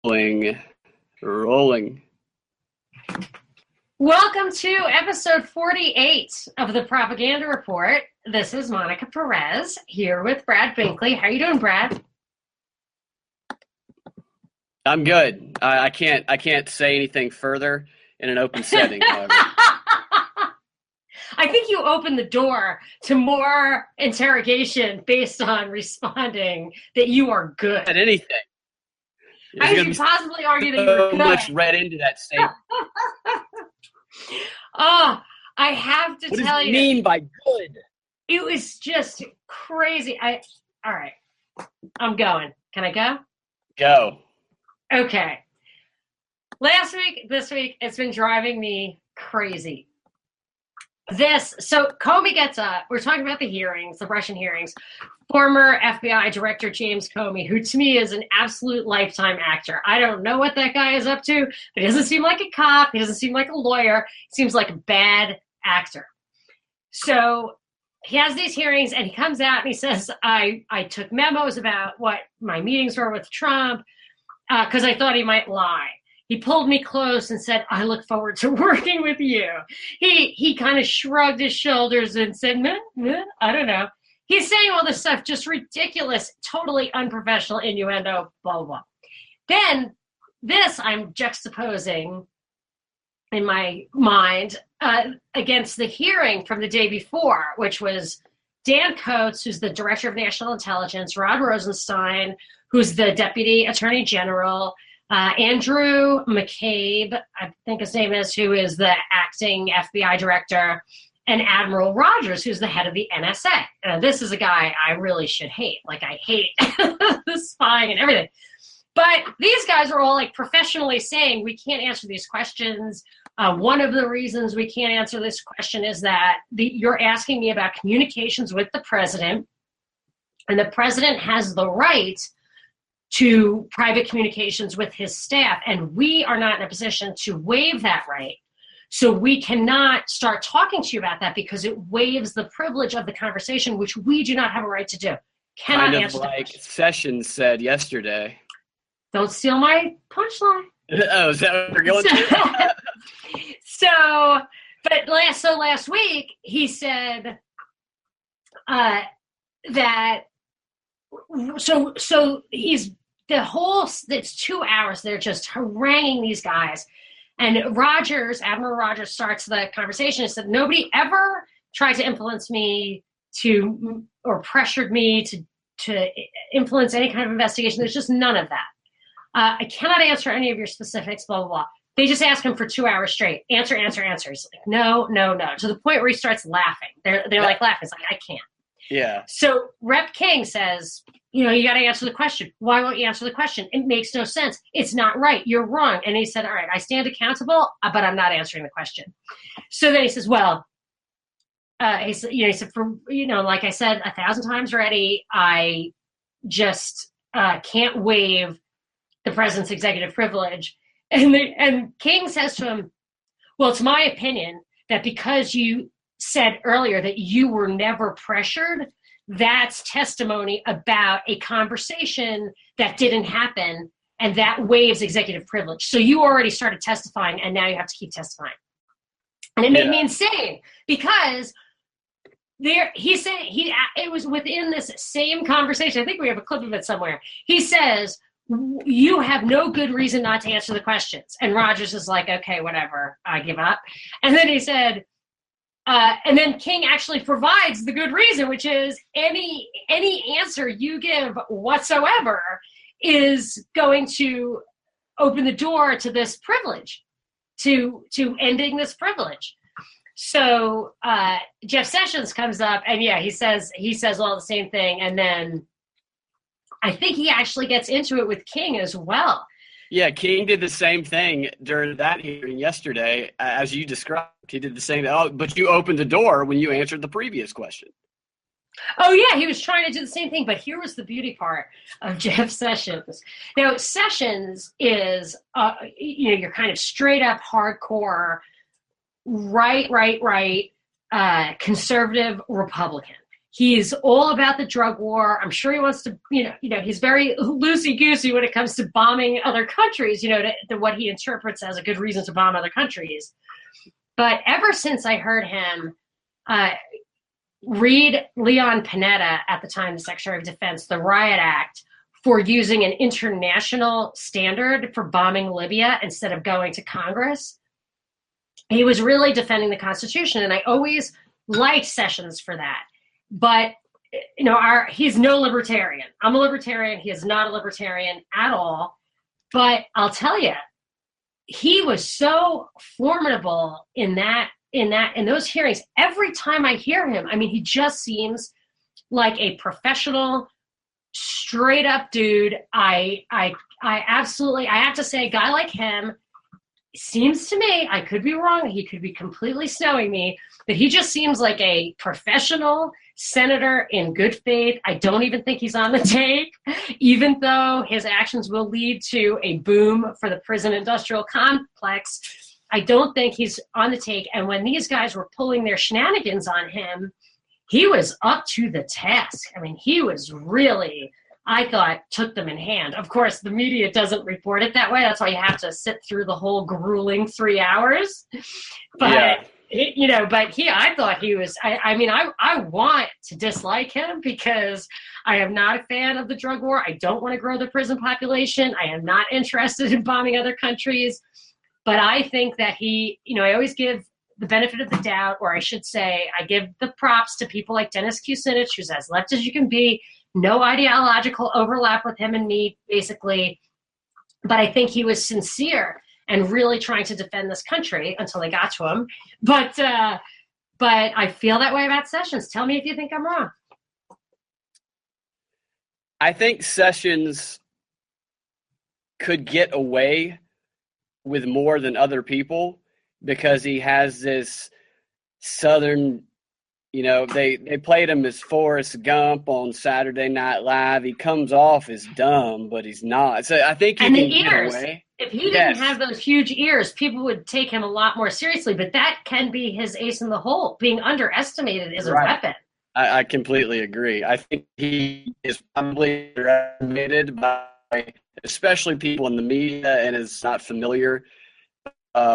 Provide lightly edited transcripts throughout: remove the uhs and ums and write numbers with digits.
Rolling. Welcome to episode 48 of the Propaganda Report. This is Monica Perez here with Brad Binkley. How are you doing, Brad? I'm good. I can't say anything further in an open setting, however. I think you opened the door to more interrogation based on responding that you are good. At anything. How could you possibly argue that you were good? So much read into that statement. Oh, I have to tell you. What does it mean by good? It was just crazy. All right. I'm going. Can I go? Go. Okay. Last week, this week, it's been driving me crazy. So Comey gets up. We're talking about the hearings, the Russian hearings. Former FBI Director James Comey, who to me is an absolute lifetime actor. I don't know what that guy is up to, but he doesn't seem like a cop. He doesn't seem like a lawyer. He seems like a bad actor. So he has these hearings and he comes out and he says, I took memos about what my meetings were with Trump because I thought he might lie. He pulled me close and said, I look forward to working with you. He kind of shrugged his shoulders and said, meh, I don't know. He's saying all this stuff, just ridiculous, totally unprofessional innuendo, blah, blah, blah. Then this I'm juxtaposing in my mind against the hearing from the day before, which was Dan Coats, who's the Director of National Intelligence, Rod Rosenstein, who's the Deputy Attorney General, Andrew McCabe, I think his name is, who is the acting FBI director, and Admiral Rogers, who's the head of the NSA. This is a guy I really should hate. Like, I hate the spying and everything. But these guys are all like professionally saying we can't answer these questions. One of the reasons we can't answer this question is that you're asking me about communications with the president, and the president has the right to private communications with his staff, and we are not in a position to waive that right. So we cannot start talking to you about that because it waives the privilege of the conversation, which we do not have a right to do. Cannot answer the question. Sessions said yesterday. Don't steal my punchline. Oh, is that what we're going to? Last week he said it's 2 hours. They're just haranguing these guys. And Admiral Rogers starts the conversation and said, nobody ever tried to influence me or pressured me to influence any kind of investigation. There's just none of that. I cannot answer any of your specifics, blah, blah, blah. They just ask him for 2 hours straight. Answer. He's like, no. To the point where he starts laughing. They're like laughing. It's like, I can't. Yeah. So Rep King says, you got to answer the question. Why won't you answer the question? It makes no sense. It's not right. You're wrong. And he said, all right, I stand accountable, but I'm not answering the question. So then he says, well, he said, like I said 1,000 times already, I just can't waive the president's executive privilege. And King says to him, well, it's my opinion that because you said earlier that you were never pressured, that's testimony about a conversation that didn't happen, and that waives executive privilege. So you already started testifying, and now you have to keep testifying. And it made me insane because it was within this same conversation. I think we have a clip of it somewhere. He says, you have no good reason not to answer the questions. And Rogers is like, okay, whatever, I give up. And then he said, and then King actually provides the good reason, which is any answer you give whatsoever is going to open the door to this privilege, to ending this privilege. So Jeff Sessions comes up and he says all the same thing, and then I think he actually gets into it with King as well. Yeah, King did the same thing during that hearing yesterday, as you described. He did the same. Oh, but you opened the door when you answered the previous question. Oh, yeah, he was trying to do the same thing. But here was the beauty part of Jeff Sessions. Now, Sessions is, your kind of straight up hardcore, right, conservative Republican. He's all about the drug war. I'm sure he wants to, he's very loosey-goosey when it comes to bombing other countries, to what he interprets as a good reason to bomb other countries. But ever since I heard him read Leon Panetta, at the time the Secretary of Defense, the Riot Act, for using an international standard for bombing Libya instead of going to Congress, he was really defending the Constitution. And I always liked Sessions for that. But, he's no libertarian. I'm a libertarian. He is not a libertarian at all. But I'll tell you, he was so formidable in those hearings. Every time I hear him, he just seems like a professional, straight up dude. I absolutely, I have to say, a guy like him seems to me, I could be wrong, he could be completely snowing me, but he just seems like a professional senator in good faith. I don't even think he's on the take, even though his actions will lead to a boom for the prison industrial complex. I don't think he's on the take. And when these guys were pulling their shenanigans on him, he was up to the task. He was really, I thought, took them in hand. Of course, the media doesn't report it that way. That's why you have to sit through the whole grueling 3 hours. But, yeah. I thought he was, I want to dislike him because I am not a fan of the drug war. I don't want to grow the prison population. I am not interested in bombing other countries. But I think that I always give the benefit of the doubt, or I should say, I give the props to people like Dennis Kucinich, who's as left as you can be. No ideological overlap with him and me, basically. But I think he was sincere and really trying to defend this country until they got to him. But I feel that way about Sessions. Tell me if you think I'm wrong. I think Sessions could get away with more than other people because he has this Southern, they played him as Forrest Gump on Saturday Night Live. He comes off as dumb, but he's not. So I think he can get away. If he didn't have those huge ears, people would take him a lot more seriously. But that can be his ace in the hole. Being underestimated is a weapon. I completely agree. I think he is probably underestimated by especially people in the media and is not familiar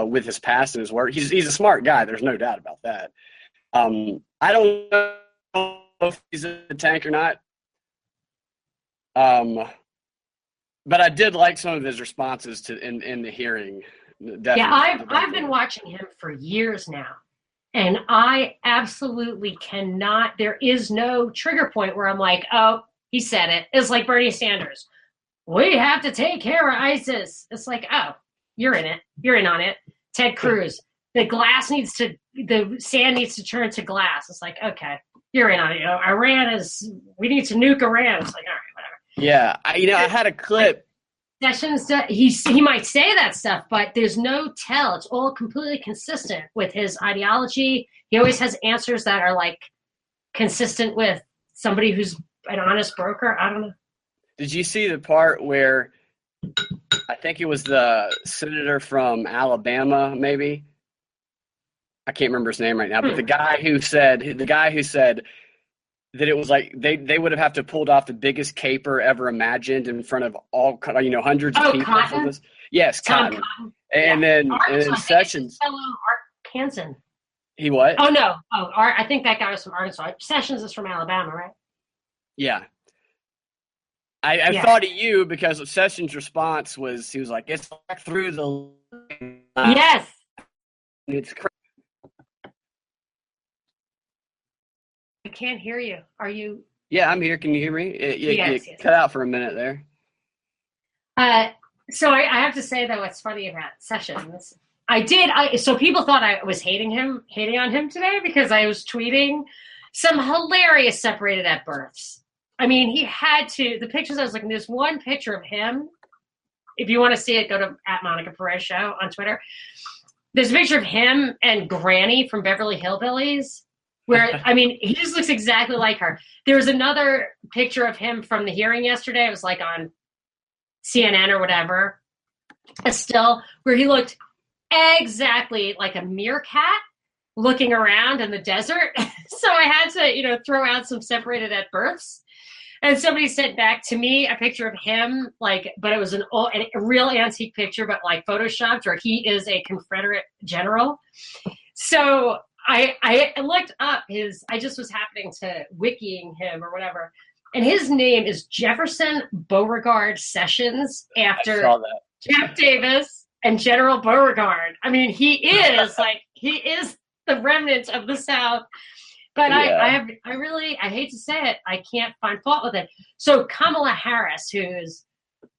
with his past and his work. He's a smart guy. There's no doubt about that. I don't know if he's a tank or not. But I did like some of his responses in the hearing. Definitely. Yeah, I've been watching him for years now. And I absolutely cannot, there is no trigger point where I'm like, oh, he said it. It's like Bernie Sanders. We have to take care of ISIS. It's like, oh, you're in it. You're in on it. Ted Cruz. The sand needs to turn to glass. It's like, okay, you're in on it. We need to nuke Iran. It's like, all right, whatever. Yeah, I had a clip. Sessions, he might say that stuff, but there's no tell. It's all completely consistent with his ideology. He always has answers that are like consistent with somebody who's an honest broker. I don't know. Did you see the part where I think it was the senator from Alabama, maybe? I can't remember his name right now, but the guy who said that it was like they would have to pulled off the biggest caper ever imagined in front of all hundreds of people. Cotton? For this. Yes, Cotton. And then Sessions. Art Hansen. He what? Oh no. Art. I think that guy was from Arkansas. Sessions is from Alabama, right? Yeah. I thought of you because of Sessions' response was he was like, "It's back through the." Yes. It's crazy. I can't hear you. Are you? Yeah, I'm here. Can you hear me? Yes. Cut out for a minute there. So I have to say though, what's funny about Sessions, so people thought I was hating on him today because I was tweeting some hilarious separated at births. He had to, the pictures I was looking, there's one picture of him. If you want to see it, go to @MonicaPerez Show on Twitter. There's a picture of him and Granny from Beverly Hillbillies. Where, he just looks exactly like her. There was another picture of him from the hearing yesterday. It was like on CNN or whatever. A still where he looked exactly like a meerkat looking around in the desert. So I had to, throw out some separated at births. And somebody sent back to me a picture of him, but it was a real antique picture, but photoshopped, where he is a Confederate general. So I looked up I just was happening to wikiing him or whatever. And his name is Jefferson Beauregard Sessions, after Jeff Davis and General Beauregard. I mean, he is the remnant of the South. But yeah. I hate to say it, I can't find fault with it. So Kamala Harris, who's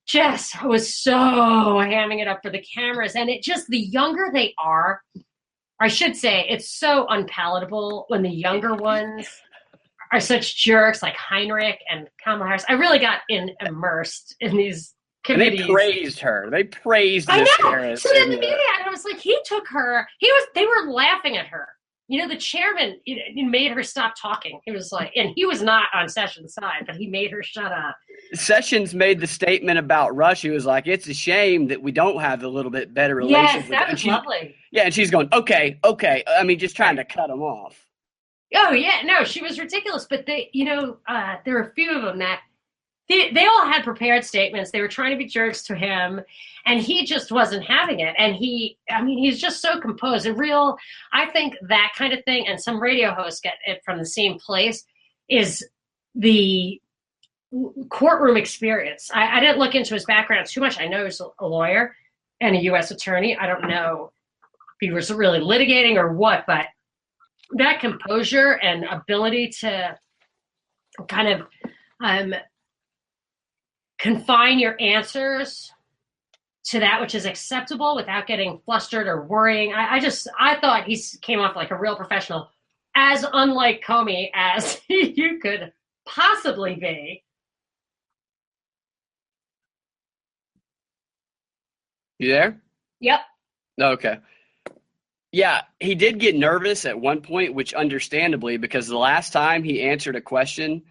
just was so hamming it up for the cameras, and the younger they are, I should say, it's so unpalatable when the younger ones are such jerks like Heinrich and Kamala Harris. I really got immersed in these committees. And they praised her. They praised this Harris. So then the media, I was like, he took her. They were laughing at her. The chairman made her stop talking. He was like, and he was not on Sessions' side, but he made her shut up. Sessions made the statement about Russia. He was like, it's a shame that we don't have a little bit better relations. Yes, that was lovely. Yeah, and she's going, okay. I mean, just trying to cut him off. Oh, yeah. No, she was ridiculous. But there were a few of them that they all had prepared statements. They were trying to be jerks to him, and he just wasn't having it. And he's just so composed. I think that kind of thing, and some radio hosts get it from the same place, is the courtroom experience. I didn't look into his background too much. I know he's a lawyer and a U.S. attorney. I don't know if he was really litigating or what, but that composure and ability to kind of confine your answers to that which is acceptable without getting flustered or worrying. I thought he came off like a real professional, as unlike Comey as you could possibly be. You there? Yep. Okay. Yeah, he did get nervous at one point, which understandably, because the last time he answered a question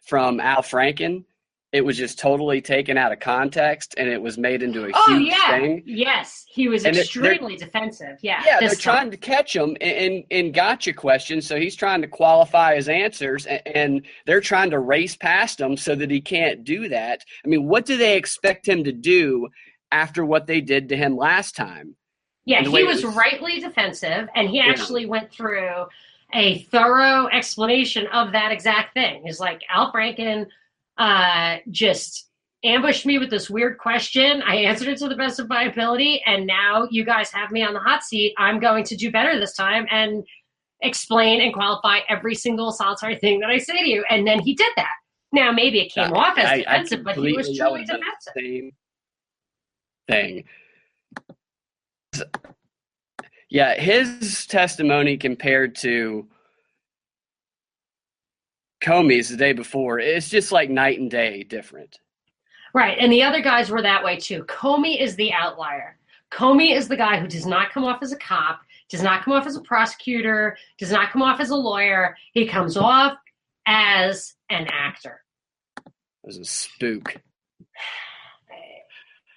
from Al Franken, it was just totally taken out of context, and it was made into a huge thing. Yes, he was extremely defensive. Yeah, they're trying to catch him in gotcha questions, so he's trying to qualify his answers, and they're trying to race past him so that he can't do that. I mean, what do they expect him to do after what they did to him last time? Yeah, he was rightly defensive, and he actually went through a thorough explanation of that exact thing. He's like, Al Franken just ambushed me with this weird question. I answered it to the best of my ability, and now you guys have me on the hot seat. I'm going to do better this time and explain and qualify every single solitary thing that I say to you. And then he did that. Now, maybe it came off as defensive, but he was truly defensive. Same thing. Yeah, his testimony compared to Comey's the day before, it's just like night and day different. Right, and the other guys were that way too. Comey is the outlier. Comey is the guy who does not come off as a cop, does not come off as a prosecutor, does not come off as a lawyer. He comes off as an actor. As a spook.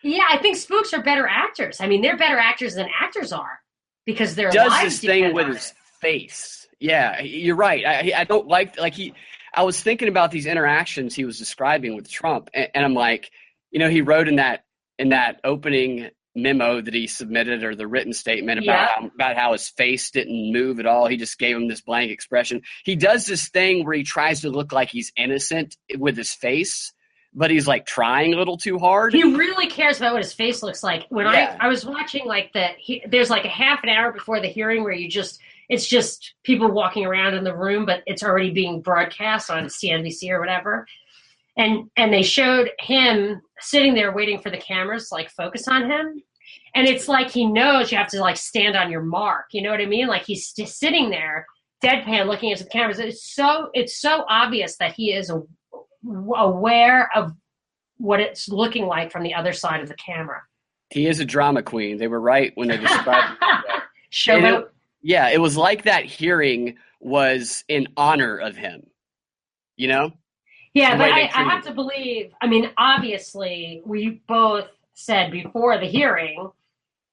Yeah, I think spooks are better actors. I mean, they're better actors than actors are because their does lives this thing with his face. Yeah, you're right. I don't like I was thinking about these interactions he was describing with Trump, and I'm like, he wrote in that opening memo that he submitted, or the written statement about how his face didn't move at all. He just gave him this blank expression. He does this thing where he tries to look like he's innocent with his face, but he's like trying a little too hard. He really cares about what his face looks like. When I was watching there's like a half an hour before the hearing where it's just people walking around in the room, but it's already being broadcast on CNBC or whatever. And they showed him sitting there waiting for the cameras to like focus on him. And it's like he knows you have to like stand on your mark. You know what I mean? Like he's just sitting there deadpan looking into the cameras. It's so obvious that he is aware of what it's looking like from the other side of the camera. He is a drama queen. They were right when they described him. Showboat. It was like that hearing was in honor of him, Yeah, but I have to believe, I mean, obviously, we both said before the hearing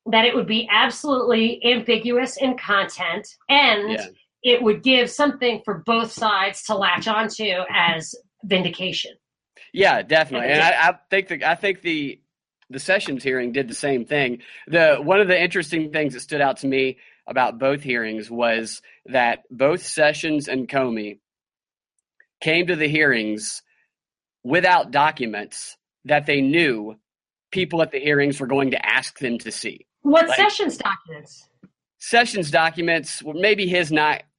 that it would be absolutely ambiguous in content, and Yeah. it would give something for both sides to latch onto as vindication. Yeah, definitely. And I think the Sessions hearing did the same thing. One of the interesting things that stood out to me about both hearings was that both Sessions and Comey came to the hearings without documents that they knew people at the hearings were going to ask them to see. What Sessions documents? Sessions documents, maybe his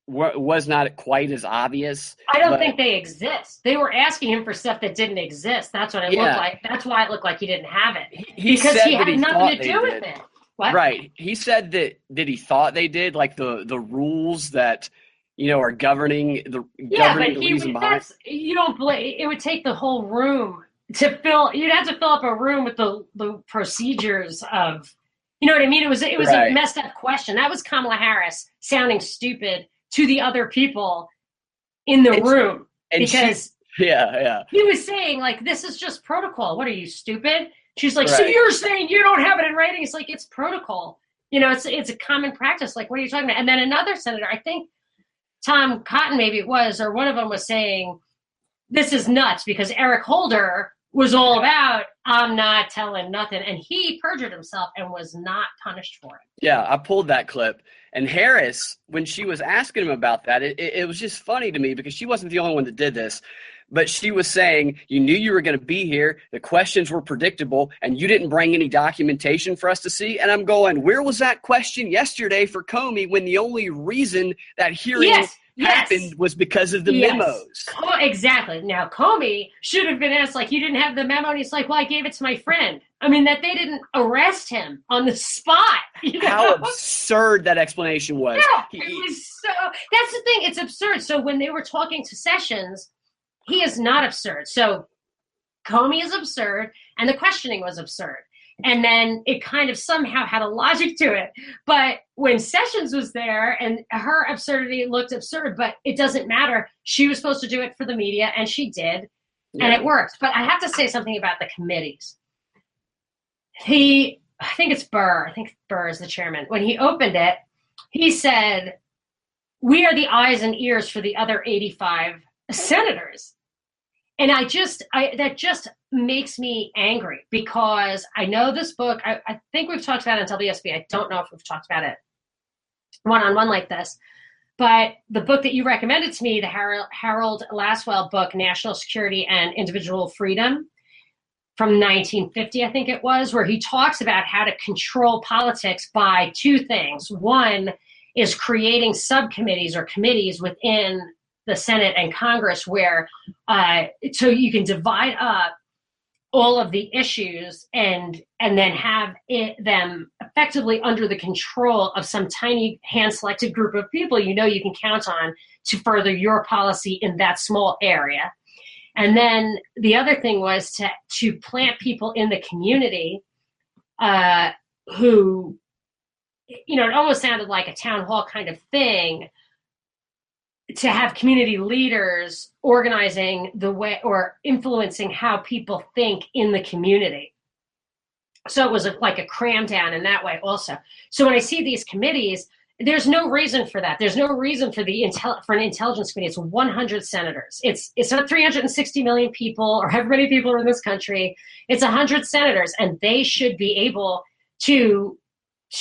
was not quite as obvious. I don't think they exist. They were asking him for stuff that didn't exist. That's what it looked like. That's why it looked like he didn't have it. Because he had nothing to do with it. What? Right. He said that he thought they did, like the rules that are governing the reason behind it. You don't believe it would take the whole room to fill. You'd have to fill up a room with the procedures of, you know what I mean? It was a messed up question. That was Kamala Harris sounding stupid to the other people in the room, because he was saying, like, this is just protocol. What are you, stupid? She's like, so you're saying you don't have it in writing? It's like, it's protocol. It's a common practice. Like, what are you talking about? And then another senator, I think Tom Cotton maybe it was, or one of them was saying, this is nuts, because Eric Holder was all about, I'm not telling nothing. And he perjured himself and was not punished for it. Yeah, I pulled that clip. And Harris, when she was asking him about that, it was just funny to me, because she wasn't the only one that did this. But she was saying, you knew you were going to be here, the questions were predictable, and you didn't bring any documentation for us to see. And I'm going, where was that question yesterday for Comey, when the only reason that hearing happened was because of the memos? Oh, exactly. Now, Comey should have been asked, like, you didn't have the memo? And he's like, well, I gave it to my friend. I mean, that they didn't arrest him on the spot. How absurd that explanation was. Yeah, it was so. That's the thing. It's absurd. So when they were talking to Sessions, he is not absurd. So Comey is absurd, and the questioning was absurd. And then it kind of somehow had a logic to it. But when Sessions was there, and her absurdity looked absurd, but it doesn't matter. She was supposed to do it for the media, and she did, and it worked. But I have to say something about the committees. I think it's Burr. I think Burr is the chairman. When he opened it, he said, we are the eyes and ears for the other 85 senators. And that just makes me angry, because I know this book, I think we've talked about it on WSB. I don't know if we've talked about it one-on-one like this, but the book that you recommended to me, the Harold Laswell book, National Security and Individual Freedom, from 1950, I think it was, where he talks about how to control politics by two things. One is creating subcommittees or committees within the Senate and Congress where so you can divide up all of the issues and then have them effectively under the control of some tiny hand-selected group of people you can count on to further your policy in that small area. And then the other thing was to plant people in the community who, it almost sounded like a town hall kind of thing, to have community leaders organizing the way or influencing how people think in the community. So it was like a cram down in that way also. So when I see these committees, there's no reason for that. There's no reason for for an intelligence committee. It's 100 senators. It's not 360 million people or however many people are in this country. It's 100 senators, and they should be able to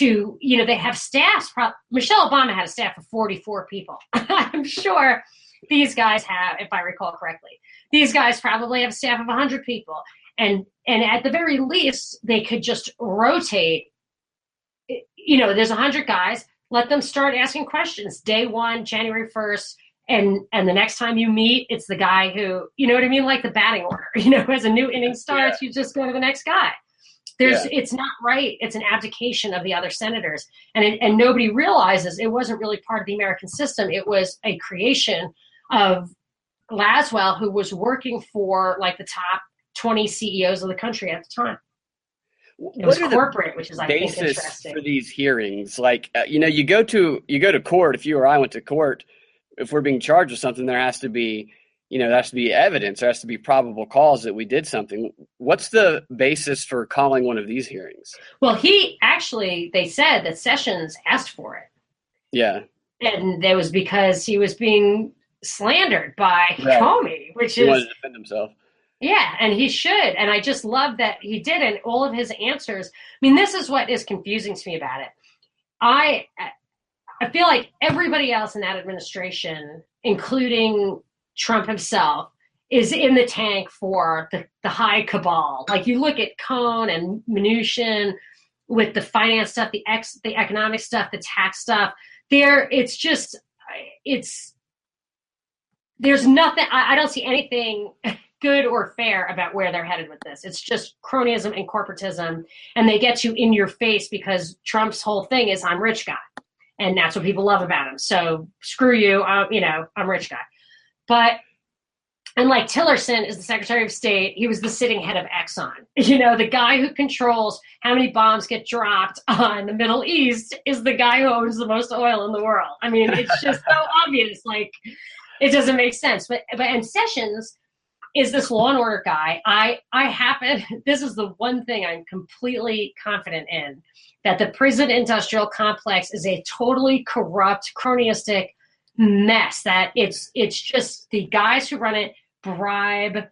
they have staffs. Michelle Obama had a staff of 44 people. I'm sure these guys have, if I recall correctly, these guys probably have a staff of 100 people. And at the very least, they could just rotate. There's 100 guys. Let them start asking questions. Day one, January 1st, and the next time you meet, it's the guy who, like the batting order. As a new inning starts, you just go to the next guy. It's not right. It's an abdication of the other senators. And nobody realizes it wasn't really part of the American system. It was a creation of Laswell, who was working for like the top 20 CEOs of the country at the time. It was corporate, which is, I think, interesting. For these hearings, like, you go to court. If you or I went to court, if we're being charged with something, there has to be there has to be evidence, there has to be probable cause that we did something. What's the basis for calling one of these hearings? Well, they said that Sessions asked for it. Yeah. And that was because he was being slandered by Comey, he wanted to defend himself. Yeah, and he should. And I just love that he did. And all of his answers, I mean, this is what is confusing to me about it. I feel like everybody else in that administration, including Trump himself, is in the tank for the high cabal. Like, you look at Cohn and Mnuchin with the finance stuff, the economic stuff, the tax stuff. There's nothing. I don't see anything good or fair about where they're headed with this. It's just cronyism and corporatism, and they get you in your face because Trump's whole thing is I'm rich guy, and that's what people love about him. So screw you, I'm rich guy. But and like Tillerson is the Secretary of State, he was the sitting head of Exxon. The guy who controls how many bombs get dropped on the Middle East is the guy who owns the most oil in the world. I mean, it's just so obvious, like it doesn't make sense. But Sessions is this law and order guy. This is the one thing I'm completely confident in, that the prison industrial complex is a totally corrupt, cronyistic mess, that it's just the guys who run it bribe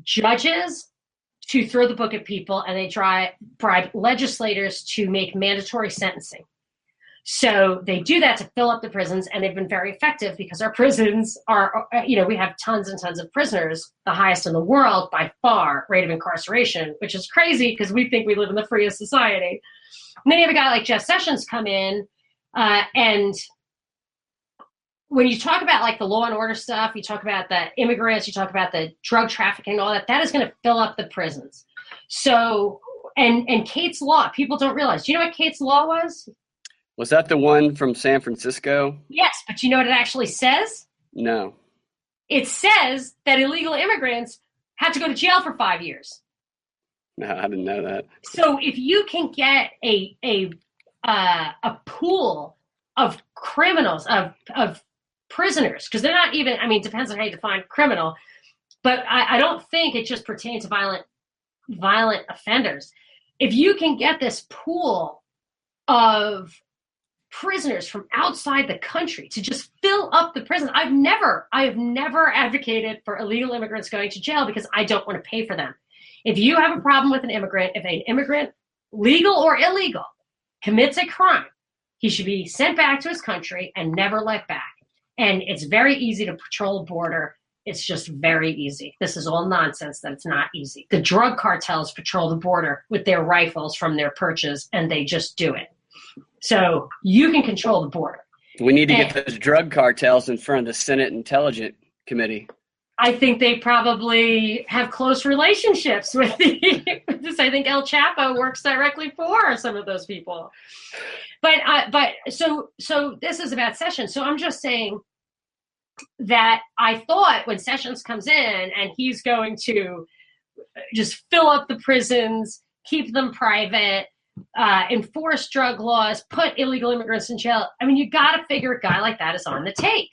judges to throw the book at people, and they bribe legislators to make mandatory sentencing. So they do that to fill up the prisons, and they've been very effective because our prisons are, we have tons and tons of prisoners, the highest in the world by far, rate of incarceration, which is crazy because we think we live in the freest society. And then you have a guy like Jeff Sessions come in, and when you talk about like the law and order stuff, you talk about the immigrants, you talk about the drug trafficking, all that is going to fill up the prisons. So, and Kate's Law, people don't realize. Do you know what Kate's Law was? Was that the one from San Francisco? Yes, but you know what it actually says? No. It says that illegal immigrants have to go to jail for 5 years. No, I didn't know that. So if you can get a pool of criminals, of prisoners, because they're not even, I mean, it depends on how you define criminal, but I don't think it just pertains to violent offenders. If you can get this pool of prisoners from outside the country to just fill up the prison. I have never advocated for illegal immigrants going to jail because I don't want to pay for them. If you have a problem with an immigrant, if an immigrant, legal or illegal, commits a crime, he should be sent back to his country and never let back. And it's very easy to patrol the border. It's just very easy. This is all nonsense that it's not easy. The drug cartels patrol the border with their rifles from their perches, and they just do it. So you can control the border. We need to get those drug cartels in front of the Senate Intelligence Committee. I think they probably have close relationships with this. I think El Chapo works directly for some of those people. But so this is about Sessions. So I'm just saying that I thought when Sessions comes in and he's going to just fill up the prisons, keep them private, enforce drug laws, put illegal immigrants in jail. I mean, you got to figure a guy like that is on the take.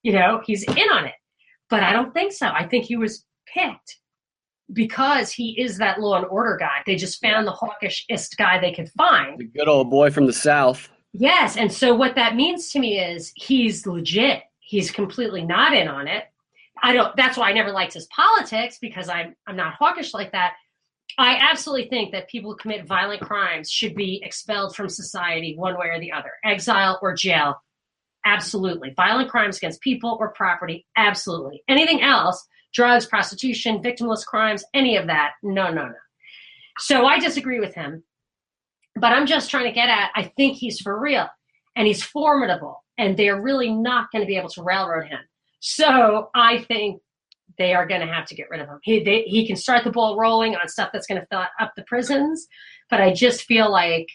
He's in on it. But I don't think so. I think he was picked because he is that law and order guy. They just found the hawkishest guy they could find. The good old boy from the South. Yes. And so what that means to me is he's legit. He's completely not in on it. That's why I never liked his politics, because I'm not hawkish like that. I absolutely think that people who commit violent crimes should be expelled from society one way or the other, exile or jail. Absolutely. Violent crimes against people or property. Absolutely. Anything else, drugs, prostitution, victimless crimes, any of that. No. So I disagree with him, but I'm just trying to get at, I think he's for real and he's formidable and they're really not going to be able to railroad him. So I think they are going to have to get rid of him. He can start the ball rolling on stuff that's going to fill up the prisons, but I just feel like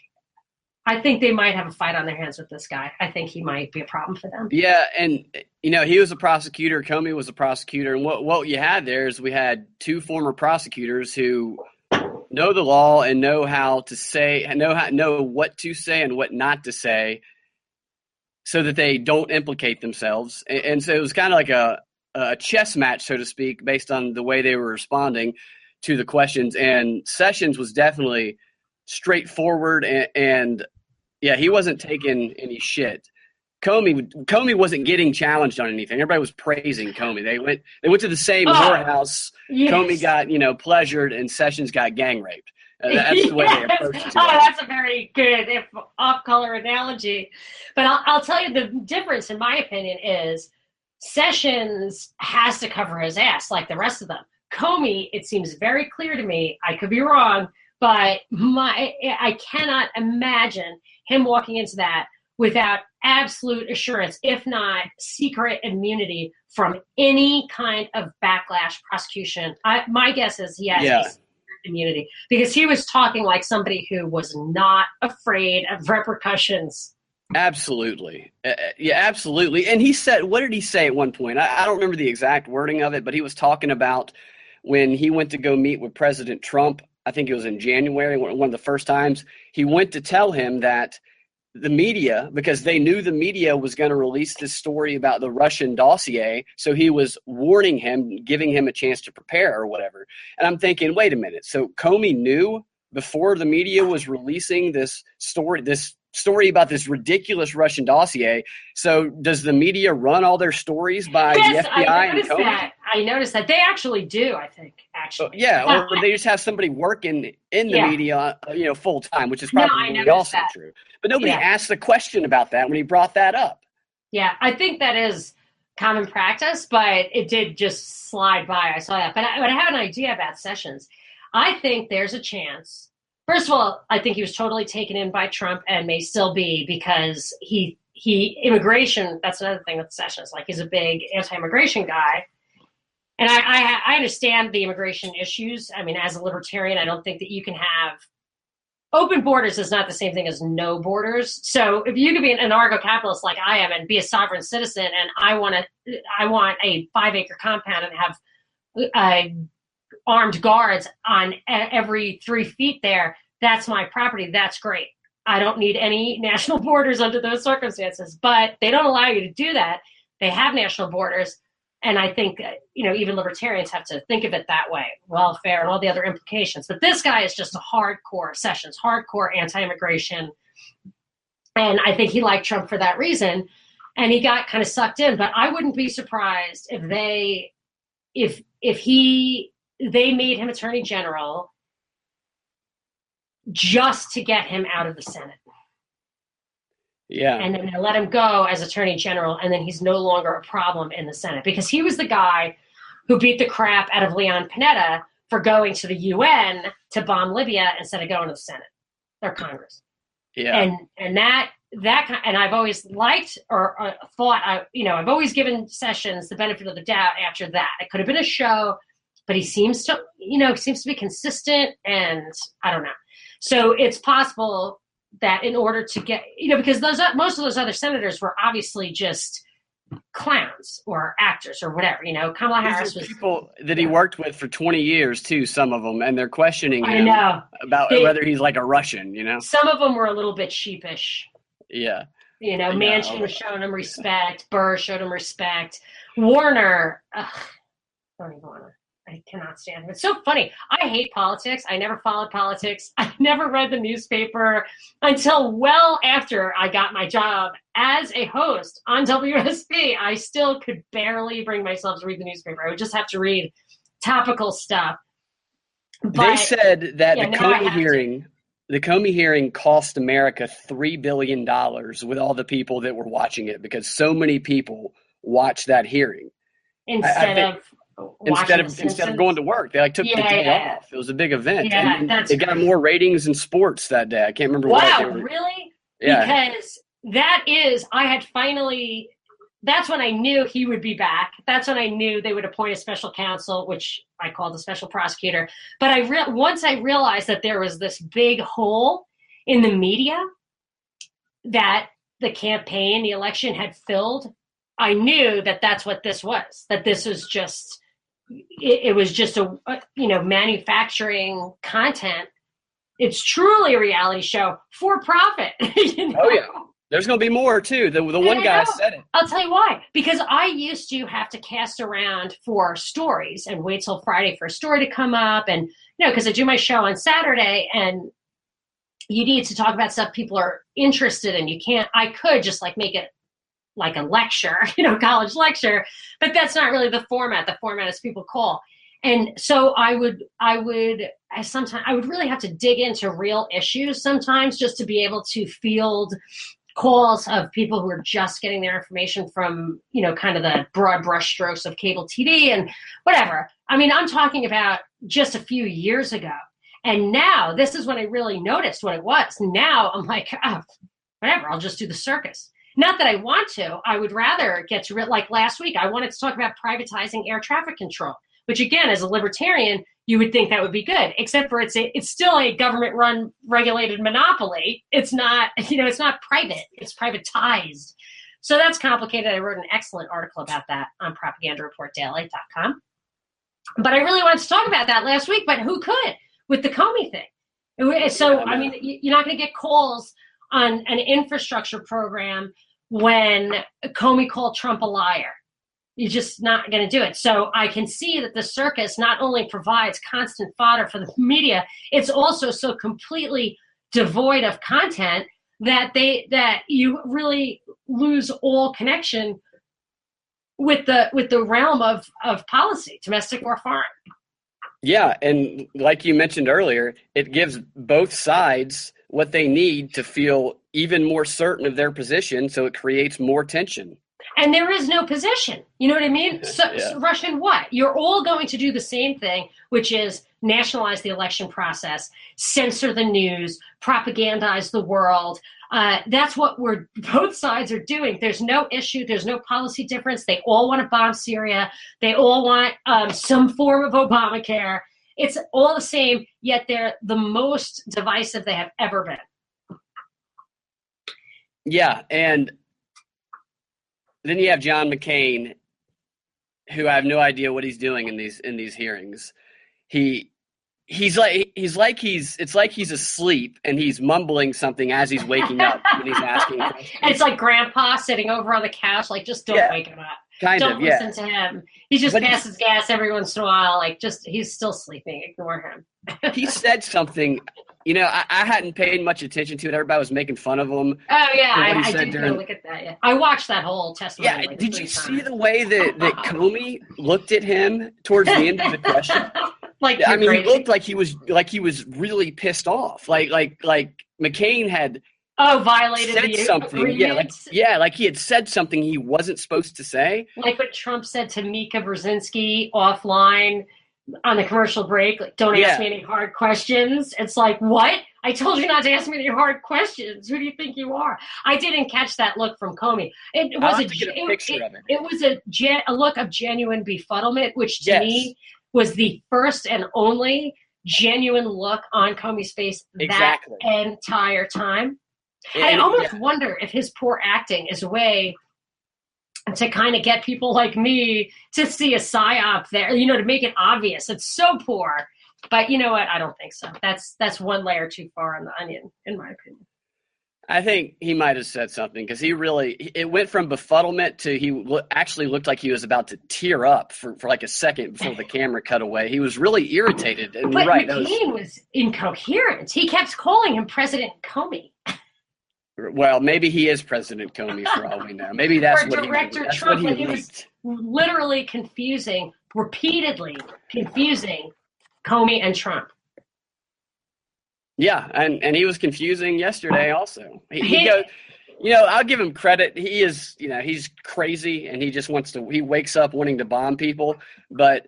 I think they might have a fight on their hands with this guy. I think he might be a problem for them. Yeah, and he was a prosecutor. Comey was a prosecutor, and what you had there is we had two former prosecutors who know the law and know how to say, know what to say and what not to say, so that they don't implicate themselves. And so it was kind of like a chess match, so to speak, based on the way they were responding to the questions. And Sessions was definitely straightforward and yeah, he wasn't taking any shit. Comey wasn't getting challenged on anything. Everybody was praising Comey. They went to the same whorehouse. Yes. Comey got pleasured, and Sessions got gang raped. That's the way they approached it. That's a very good, if off-color analogy. But I'll tell you the difference, in my opinion, is Sessions has to cover his ass like the rest of them. Comey, it seems very clear to me, I could be wrong, but I cannot imagine him walking into that without absolute assurance, if not secret immunity from any kind of backlash, prosecution. My guess is he has immunity because he was talking like somebody who was not afraid of repercussions. Absolutely. Yeah, absolutely. And he said, what did he say at one point? I don't remember the exact wording of it, but he was talking about when he went to go meet with President Trump. I think it was in January, one of the first times. He went to tell him that the media, because they knew the media was going to release this story about the Russian dossier, so he was warning him, giving him a chance to prepare or whatever. And I'm thinking, wait a minute. So Comey knew before the media was releasing this story about this ridiculous Russian dossier. So does the media run all their stories by the FBI and Comey? I noticed that. They actually do, I think, actually. Yeah, or they just have somebody working in the media, full time, which is probably also true. But nobody asked the question about that when he brought that up. Yeah, I think that is common practice, but it did just slide by. I saw that. But I have an idea about Sessions. I think there's a chance. First of all, I think he was totally taken in by Trump and may still be because immigration, that's another thing with Sessions. Like, he's a big anti-immigration guy. And I understand the immigration issues. I mean, as a libertarian, I don't think that you can have open borders is not the same thing as no borders. So if you could be an anarcho-capitalist like I am and be a sovereign citizen, and I want a 5-acre compound and have armed guards on every 3 feet there, that's my property. That's great. I don't need any national borders under those circumstances. But they don't allow you to do that. They have national borders. And I think, even libertarians have to think of it that way, welfare and all the other implications. But this guy is just a hardcore Sessions, hardcore anti-immigration. And I think he liked Trump for that reason. And he got kind of sucked in. But I wouldn't be surprised if they made him attorney general just to get him out of the Senate. Yeah. And then they let him go as attorney general, and then he's no longer a problem in the Senate because he was the guy who beat the crap out of Leon Panetta for going to the UN to bomb Libya instead of going to the Senate or Congress. Yeah. And that and I've always liked or thought I've always given Sessions the benefit of the doubt after that. It could have been a show, but he seems to be consistent, and I don't know. So it's possible that in order to get, because most of those other senators were obviously just clowns or actors or whatever, Kamala Harris was people that he worked with for 20 years too, some of them, and they're questioning him about whether he's like a Russian, Some of them were a little bit sheepish. Yeah. Manchin was showing him respect. Burr showed him respect. Warner, don't even want to. I cannot stand him. It's so funny. I hate politics. I never followed politics. I never read the newspaper until well after I got my job as a host on WSB. I still could barely bring myself to read the newspaper. I would just have to read topical stuff. But, they said that the Comey hearing cost America $3 billion with all the people that were watching it because so many people watched that hearing. Instead of going to work, they took the day off. It was a big event. Yeah, they got more ratings in sports that day. I can't remember what they were. Really? Yeah. Because that's when I knew he would be back. That's when I knew they would appoint a special counsel, which I called the special prosecutor. But once I realized that there was this big hole in the media that the campaign, the election had filled, I knew that that's what this was, that this was just, it was just manufacturing content. It's truly a reality show for profit. Oh, yeah. There's going to be more too. The one guy said it. I'll tell you why. Because I used to have to cast around for stories and wait till Friday for a story to come up. And, because I do my show on Saturday and you need to talk about stuff people are interested in. I could just like make it like a lecture, college lecture, but that's not really the format. The format is people call. And so I would really have to dig into real issues sometimes just to be able to field calls of people who are just getting their information from, kind of the broad brush strokes of cable TV and whatever. I mean, I'm talking about just a few years ago. And now this is when I really noticed what it was. Now I'm like, oh, whatever, I'll just do the circus. Not that I want to. I would rather get to like last week, I wanted to talk about privatizing air traffic control, which again, as a libertarian, you would think that would be good, except for it's still a government-run regulated monopoly. It's not, it's not private. It's privatized. So that's complicated. I wrote an excellent article about that on propagandareportdaily.com. But I really wanted to talk about that last week, but who could with the Comey thing? So, I mean, you're not going to get calls on an infrastructure program when Comey called Trump a liar. You're just not going to do it. So I can see that the circus not only provides constant fodder for the media, it's also so completely devoid of content that you really lose all connection with the realm of policy, domestic or foreign. Yeah, and like you mentioned earlier, it gives both sides what they need to feel even more certain of their position, so it creates more tension. And there is no position. You know what I mean? So Russian what? You're all going to do the same thing, which is nationalize the election process, censor the news, propagandize the world. That's what both sides are doing. There's no issue. There's no policy difference. They all want to bomb Syria. They all want some form of Obamacare. It's all the same, yet they're the most divisive they have ever been. Yeah, and then you have John McCain, who I have no idea what he's doing in these hearings. It's like he's asleep and he's mumbling something as he's waking up when he's asking questions. And it's like Grandpa sitting over on the couch, like just don't wake him up. Don't listen to him. He just passes gas every once in a while, like he's still sleeping. Ignore him. He said something. I hadn't paid much attention to it. Everybody was making fun of him. Oh, yeah, I did look at that, yeah. I watched that whole testimony. Yeah, did you see the way that Comey looked at him towards the end of the question? He looked like he was really pissed off. Like McCain had violated said something. Agreement. Like he had said something he wasn't supposed to say. Like what Trump said to Mika Brzezinski offline on the commercial break, like, don't ask me any hard questions. It's like, what? I told you not to ask me any hard questions. Who do you think you are? I didn't catch that look from Comey. It was a look of genuine befuddlement, which to me was the first and only genuine look on Comey's face that entire time. And I almost wonder if his poor acting is a way to kind of get people like me to see a psyop there, to make it obvious. It's so poor. But you know what? I don't think so. That's one layer too far on the onion, in my opinion. I think he might have said something because it went from befuddlement to he actually looked like he was about to tear up for like a second before the camera cut away. He was really irritated. And but McCain was incoherent. He kept calling him President Comey. Well, maybe he is President Comey for all we know. Maybe that's what Director Trump. It was literally repeatedly confusing Comey and Trump. Yeah, and he was confusing yesterday also. He goes, I'll give him credit. He is, he's crazy and he wakes up wanting to bomb people. But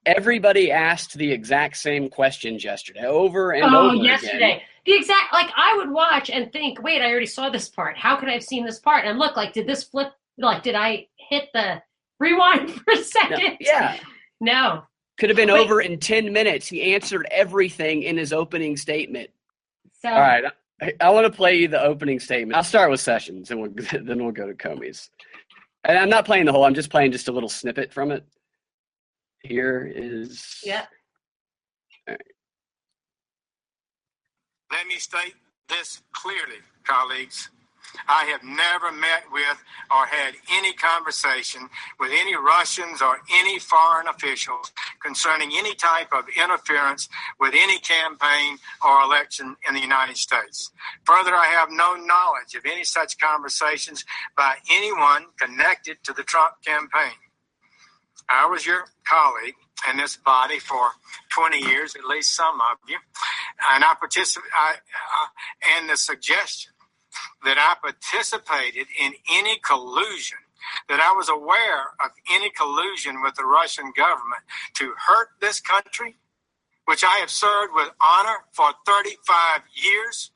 everybody asked the exact same questions yesterday, over and over yesterday. Again. The exact, I would watch and think, wait, I already saw this part. How could I have seen this part? And look, did this flip? Did I hit the rewind for a second? No. Could have been over in 10 minutes. He answered everything in his opening statement. So, all right, I want to play you the opening statement. I'll start with Sessions, and then we'll go to Comey's. And I'm not playing the whole. I'm just playing just a little snippet from it. Here is. Yeah. All right. Let me state this clearly, colleagues. I have never met with or had any conversation with any Russians or any foreign officials concerning any type of interference with any campaign or election in the United States. Further, I have no knowledge of any such conversations by anyone connected to the Trump campaign. I was your colleague in this body for 20 years, at least some of you, and I participated in the suggestion that I participated in any collusion, that I was aware of any collusion with the Russian government to hurt this country, which I have served with honor for 35 years,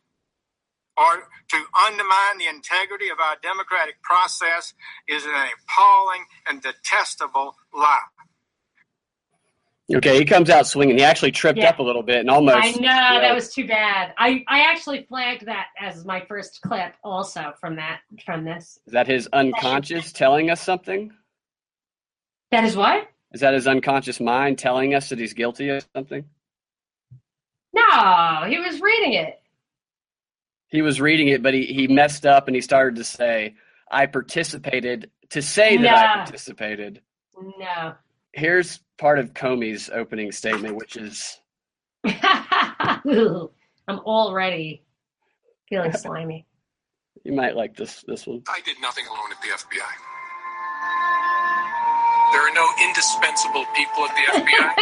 or to undermine the integrity of our democratic process is an appalling and detestable lie. Okay, he comes out swinging. He actually tripped up a little bit and almost. I know, that was too bad. I actually flagged that as my first clip also from this. Is that his unconscious telling us something? That is what? Is that his unconscious mind telling us that he's guilty of something? No, he was reading it. He was reading it, but he messed up and he started to say, I participated, to say that I participated. No. Here's part of Comey's opening statement, which is... I'm already feeling slimy. You might like this one. I did nothing alone at the FBI. There are no indispensable people at the FBI.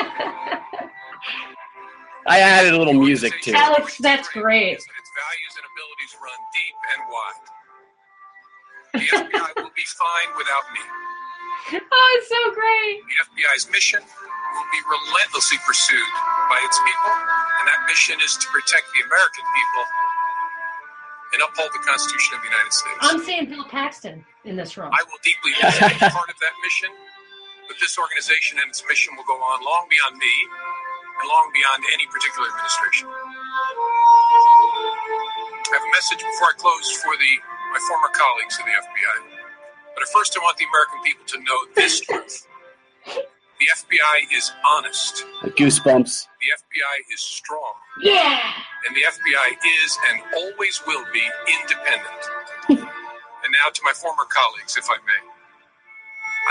I added a little music too. That's great. Its values and abilities run deep and wide. The FBI will be fine without me. Oh, it's so great. The FBI's mission will be relentlessly pursued by its people, and that mission is to protect the American people and uphold the Constitution of the United States. I'm seeing Bill Paxton in this role. I will deeply miss being part of that mission, but this organization and its mission will go on long beyond me and long beyond any particular administration. I have a message before I close for my former colleagues of the FBI. But at first, I want the American people to know this truth. The FBI is honest. Goosebumps. The FBI is strong. Yeah. And the FBI is and always will be independent. And now to my former colleagues, if I may.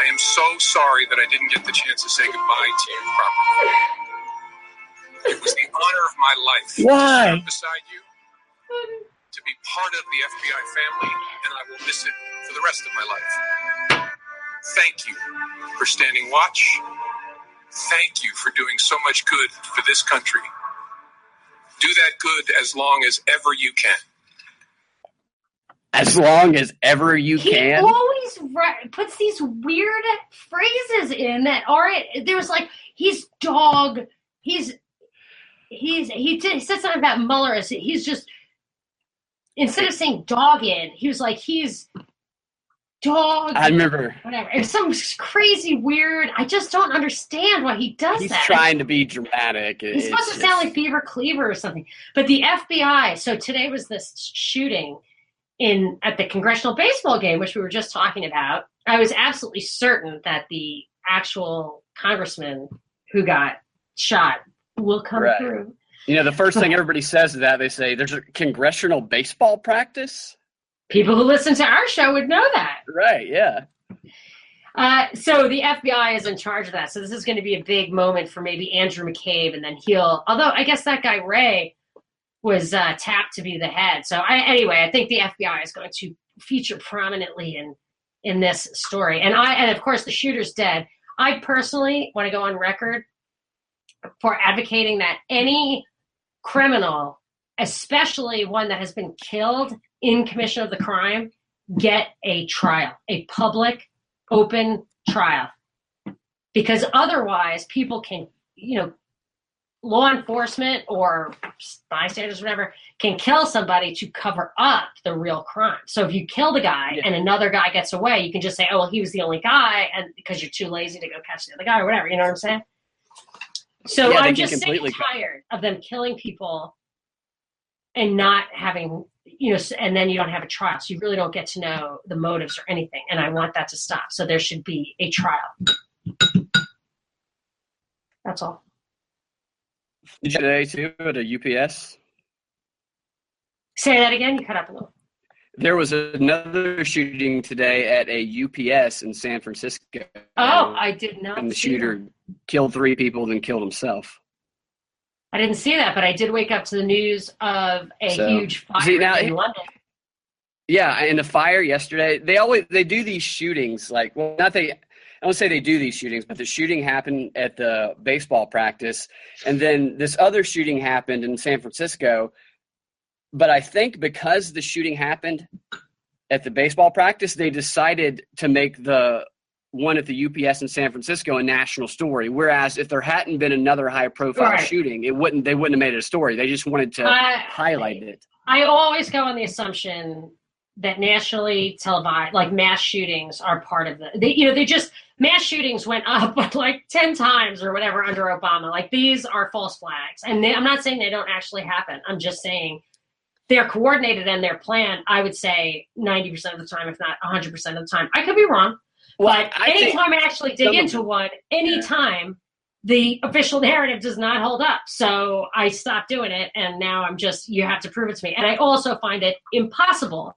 I am so sorry that I didn't get the chance to say goodbye to you properly. It was the honor of my life to stand beside you, to be part of the FBI family, and I will miss it for the rest of my life. Thank you for standing watch. Thank you for doing so much good for this country. Do that good as long as ever you can. As long as ever you can? He always puts these weird phrases in that aren't, there's like, he's dog, he said something about Mueller, he's just, instead of saying dogged, he was like, he's dog. I remember. Whatever. It's some crazy weird. I just don't understand why he does He's that. He's trying to be dramatic. He's supposed to sound like Beaver Cleaver or something. But the FBI, so today was this shooting at the congressional baseball game, which we were just talking about. I was absolutely certain that the actual congressman who got shot will come through. You know, the first thing everybody says to that, they say, there's a congressional baseball practice? People who listen to our show would know that. Right, yeah. So the FBI is in charge of that. So this is going to be a big moment for maybe Andrew McCabe, and then although I guess that guy Ray was tapped to be the head. So anyway, I think the FBI is going to feature prominently in this story. And of course the shooter's dead. I personally want to go on record for advocating that any criminal, especially one that has been killed in commission of the crime, get a trial, a public, open trial. Because otherwise people can, law enforcement or bystanders, whatever, can kill somebody to cover up the real crime. So if you kill the guy and another guy gets away, you can just say, oh, well, he was the only guy, and because you're too lazy to go catch the other guy or whatever, you know what I'm saying? So I'm just sick and tired of them killing people and not having, and then you don't have a trial. So you really don't get to know the motives or anything. And I want that to stop. So there should be a trial. That's all. Did you today too at a UPS? Say that again. You cut up a little. There was another shooting today at a UPS in San Francisco. Oh, I did not. And the shooter killed 3 people, then killed himself. I didn't see that, but I did wake up to the news of a huge fire in London. Yeah, and the fire yesterday. They do these shootings I don't say they do these shootings, but the shooting happened at the baseball practice, and then this other shooting happened in San Francisco. But I think because the shooting happened at the baseball practice, they decided to make the one at the UPS in San Francisco a national story. Whereas if there hadn't been another high-profile shooting, they wouldn't have made it a story. They just wanted to highlight it. I always go on the assumption that nationally televised, like mass shootings, are part of mass shootings went up like 10 times or whatever under Obama. Like, these are false flags, and I'm not saying they don't actually happen. I'm just saying they're coordinated and they're planned. I would say 90% of the time, if not 100% of the time. I could be wrong. But anytime I actually dig into one, anytime the official narrative does not hold up. So I stopped doing it, and now I'm just, you have to prove it to me. And I also find it impossible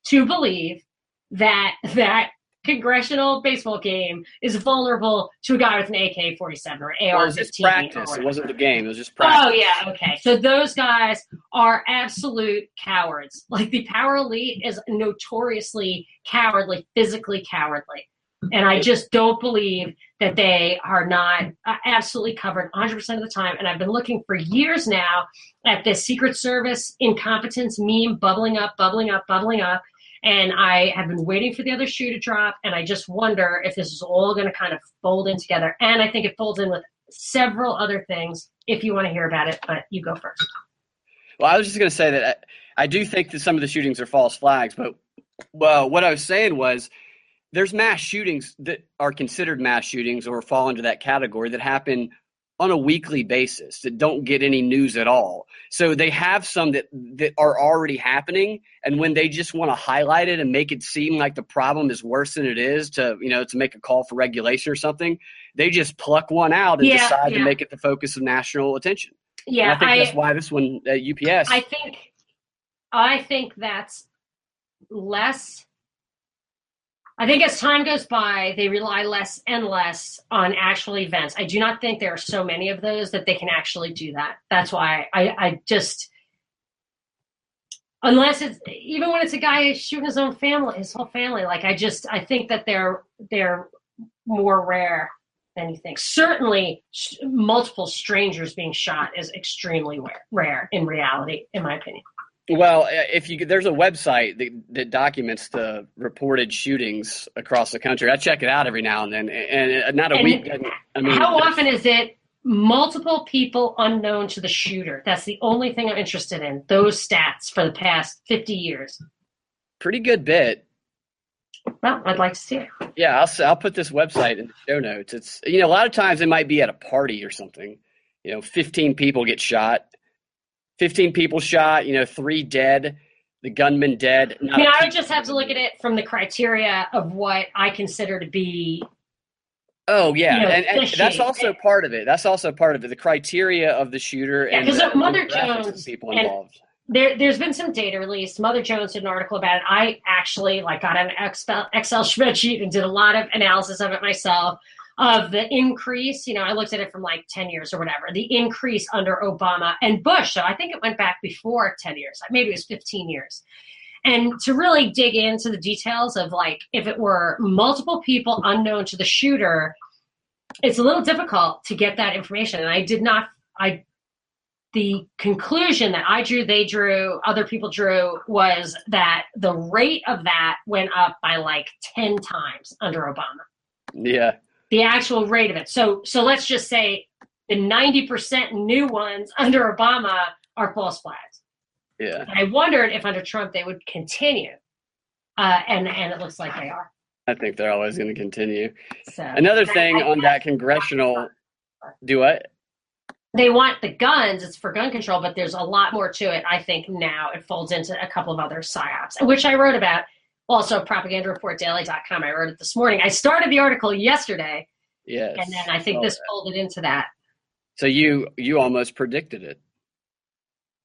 to believe that that congressional baseball game is vulnerable to a guy with an AK-47 or AR-15. It was just practice. It wasn't the game. It was just practice. Oh, yeah, okay. So those guys are absolute cowards. Like, the power elite is notoriously cowardly, physically cowardly. And I just don't believe that they are not absolutely covered 100% of the time. And I've been looking for years now at this Secret Service incompetence meme bubbling up. And I have been waiting for the other shoe to drop. And I just wonder if this is all going to kind of fold in together. And I think it folds in with several other things, if you want to hear about it. But you go first. Well, I was just going to say that I do think that some of the shootings are false flags. But what I was saying was, there's mass shootings that are considered mass shootings or fall into that category that happen on a weekly basis that don't get any news at all. So they have some that are already happening, and when they just want to highlight it and make it seem like the problem is worse than it is to make a call for regulation or something, they just pluck one out and decide to make it the focus of national attention. Yeah, and I think that's why this one at UPS. I think that's less. I think as time goes by, they rely less and less on actual events. I do not think there are so many of those that they can actually do that. That's why I just, unless it's, even when it's a guy shooting his whole family, like I think that they're more rare than you think. Certainly multiple strangers being shot is extremely rare in reality, in my opinion. Well, there's a website that documents the reported shootings across the country. I check it out every now and then, and not a week. I mean, how often is it multiple people unknown to the shooter? That's the only thing I'm interested in. Those stats for the past 50 years. Pretty good bit. Well, I'd like to see it. Yeah, I'll put this website in the show notes. It's a lot of times it might be at a party or something. 15 people get shot. 15 people shot, 3 dead, the gunman dead. I would just have to look at it from the criteria of what I consider to be. Oh, yeah. And that's also part of it. The criteria of the shooter and because Mother Jones Jones, people involved. There's been some data released. Mother Jones did an article about it. I actually got an Excel spreadsheet and did a lot of analysis of it myself. Of the increase, I looked at it from 10 years or whatever, the increase under Obama and Bush. So I think it went back before 10 years, maybe it was 15 years. And to really dig into the details of if it were multiple people unknown to the shooter, it's a little difficult to get that information. And the conclusion that I drew, they drew, other people drew was that the rate of that went up by 10 times under Obama. Yeah. The actual rate of it. So let's just say the 90% new ones under Obama are false flags. Yeah. And I wondered if under Trump they would continue. And it looks like they are. I think they're always going to continue. So, another thing on that congressional, do what? They want the guns. It's for gun control, but there's a lot more to it. I think now it folds into a couple of other psyops, which I wrote about. Also, propagandareportdaily.com. I wrote it this morning. I started the article yesterday. Yes. And then I think this folded into that. So you almost predicted it.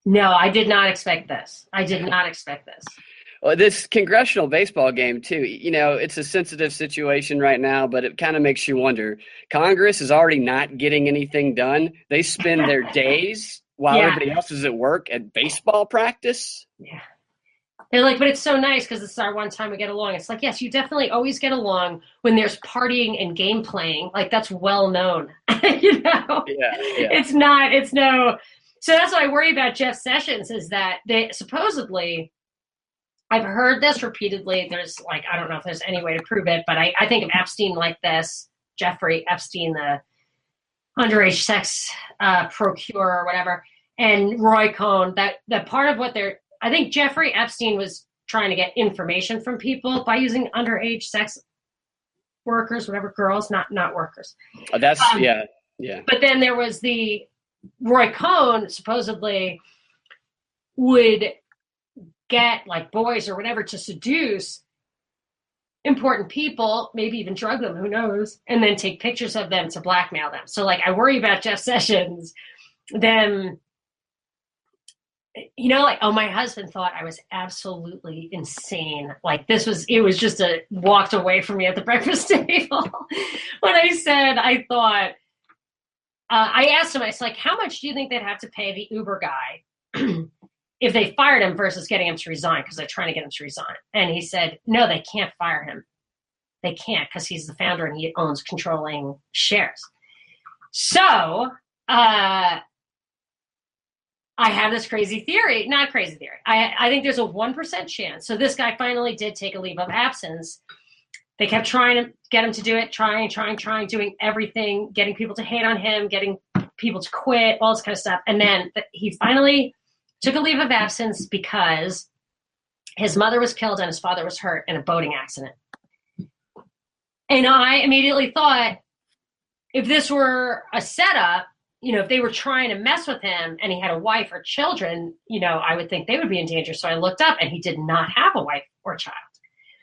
No, I did not expect this. Well, this congressional baseball game too, it's a sensitive situation right now, but it kind of makes you wonder. Congress is already not getting anything done. They spend their days while everybody else is at work at baseball practice. Yeah. They're like, but it's so nice because this is our one time we get along. It's like, yes, you definitely always get along when there's partying and game playing. Like, that's well known. Yeah. It's no. So that's what I worry about Jeff Sessions is that they supposedly, I've heard this repeatedly. There's like, I don't know if there's any way to prove it, but I think of Epstein like this, Jeffrey Epstein, the underage sex procurer or whatever, and Roy Cohn, that part of what I think Jeffrey Epstein was trying to get information from people by using underage sex workers, whatever, girls, not workers. That's, yeah. But then there was the Roy Cohn supposedly would get like boys or whatever to seduce important people, maybe even drug them, who knows, and then take pictures of them to blackmail them. So like I worry about Jeff Sessions, them, like, oh, my husband thought I was absolutely insane. Like it was just walked away from me at the breakfast table when I said, I thought, I asked him, I was like, how much do you think they'd have to pay the Uber guy if they fired him versus getting him to resign? Because they're trying to get him to resign. And he said, no, they can't fire him. They can't because he's the founder and he owns controlling shares. So I have this crazy theory, not crazy theory. I think there's a 1% chance. So this guy finally did take a leave of absence. They kept trying to get him to do it, trying, doing everything, getting people to hate on him, getting people to quit, all this kind of stuff. And then he finally took a leave of absence because his mother was killed and his father was hurt in a boating accident. And I immediately thought, if this were a setup, if they were trying to mess with him and he had a wife or children, I would think they would be in danger. So I looked up and he did not have a wife or child.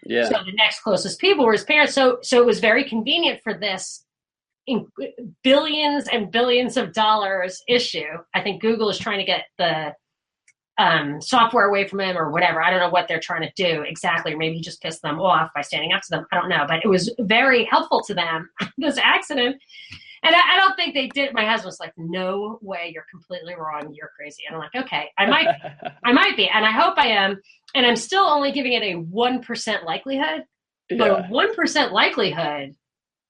Yeah. So the next closest people were his parents. So it was very convenient for this billions and billions of dollars issue. I think Google is trying to get the software away from him or whatever. I don't know what they're trying to do exactly. Or maybe he just pissed them off by standing up to them. I don't know. But it was very helpful to them, this accident. And I don't think they did. My husband was like, no way, you're completely wrong. You're crazy. And I'm like, okay, I might be. And I hope I am. And I'm still only giving it a 1% likelihood. Yeah. But a 1% likelihood,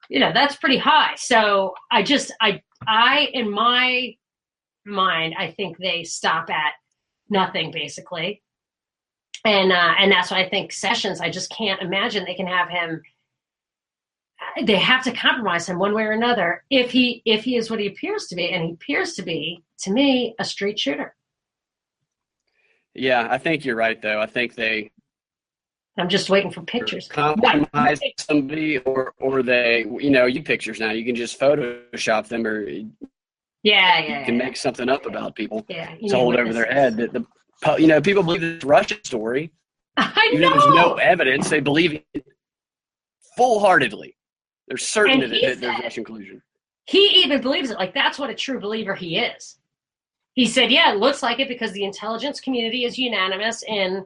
that's pretty high. So I in my mind, I think they stop at nothing, basically. And that's why I think Sessions, I just can't imagine they can have him. They have to compromise him one way or another if he is what he appears to be, and he appears to be, to me, a straight shooter. Yeah, I think you're right, though. I think I'm just waiting for pictures. Compromise somebody, or they, you pictures now. You can just Photoshop them, or you can make something up about people to hold over their head. That people believe this Russian story. I know. Even though there's no evidence, they believe it full-heartedly. They're certain that there's Russian collusion. He even believes it. Like, that's what a true believer he is. He said, yeah, it looks like it because the intelligence community is unanimous in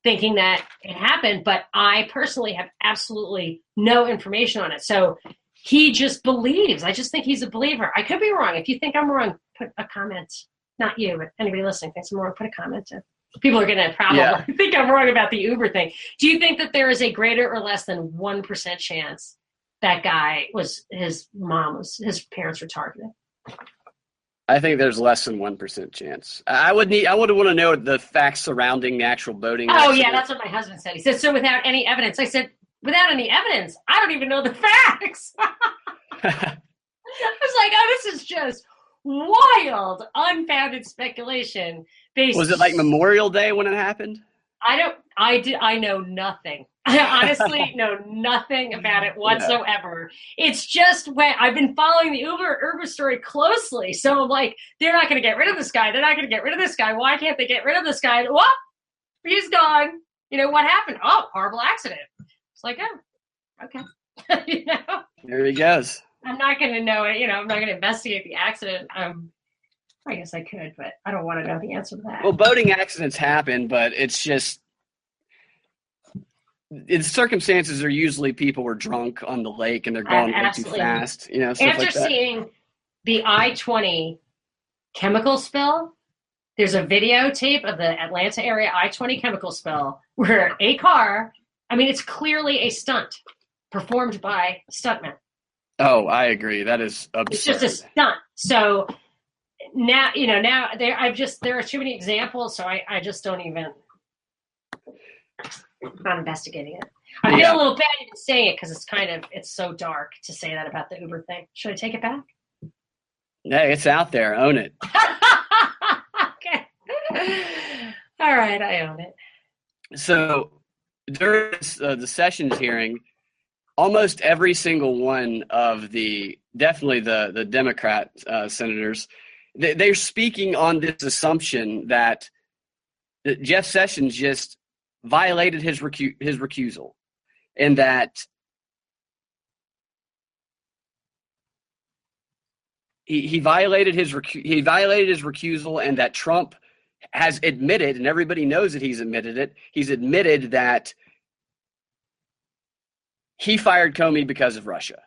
thinking that it happened, but I personally have absolutely no information on it. So he just believes. I just think he's a believer. I could be wrong. If you think I'm wrong, put a comment. Not you, but anybody listening thinks I'm wrong, put a comment in. People are going to probably think I'm wrong about the Uber thing. Do you think that there is a greater or less than 1% chance that guy his parents were targeted? I think there's less than 1% chance. I would want to know the facts surrounding the actual boating accident. Yeah, that's what my husband said. He said, so without any evidence. I said, without any evidence, I don't even know the facts. I was like, oh, this is just wild, unfounded speculation. Was it like Memorial Day when it happened? I know nothing. I honestly know nothing about it whatsoever. Yeah. It's just when I've been following the Uber story closely. So I'm like, they're not going to get rid of this guy. They're not going to get rid of this guy. Why can't they get rid of this guy? Whoop, he's gone. What happened? Oh, horrible accident. It's like, oh, okay. There he goes. I'm not going to know it. I'm not going to investigate the accident. I guess I could, but I don't want to know the answer to that. Well, boating accidents happen, but it's just in circumstances are usually people were drunk on the lake and they're going way too fast, stuff After like that. seeing the I-20 chemical spill, there's a videotape of the Atlanta area I-20 chemical spill where a car, it's clearly a stunt performed by stuntmen. Oh, I agree. That is absurd. It's just a stunt. So now, there are too many examples, so I just don't even, I'm not investigating it. I feel a little bad even saying it because it's so dark to say that about the Uber thing. Should I take it back? Hey, it's out there. Own it. Okay. All right, I own it. So during the Sessions hearing, almost every single one of definitely the Democrat senators, they're speaking on this assumption that Jeff Sessions just violated his recusal, and that he violated his recusal, and that Trump has admitted, and everybody knows that he's admitted it. He's admitted that he fired Comey because of Russia.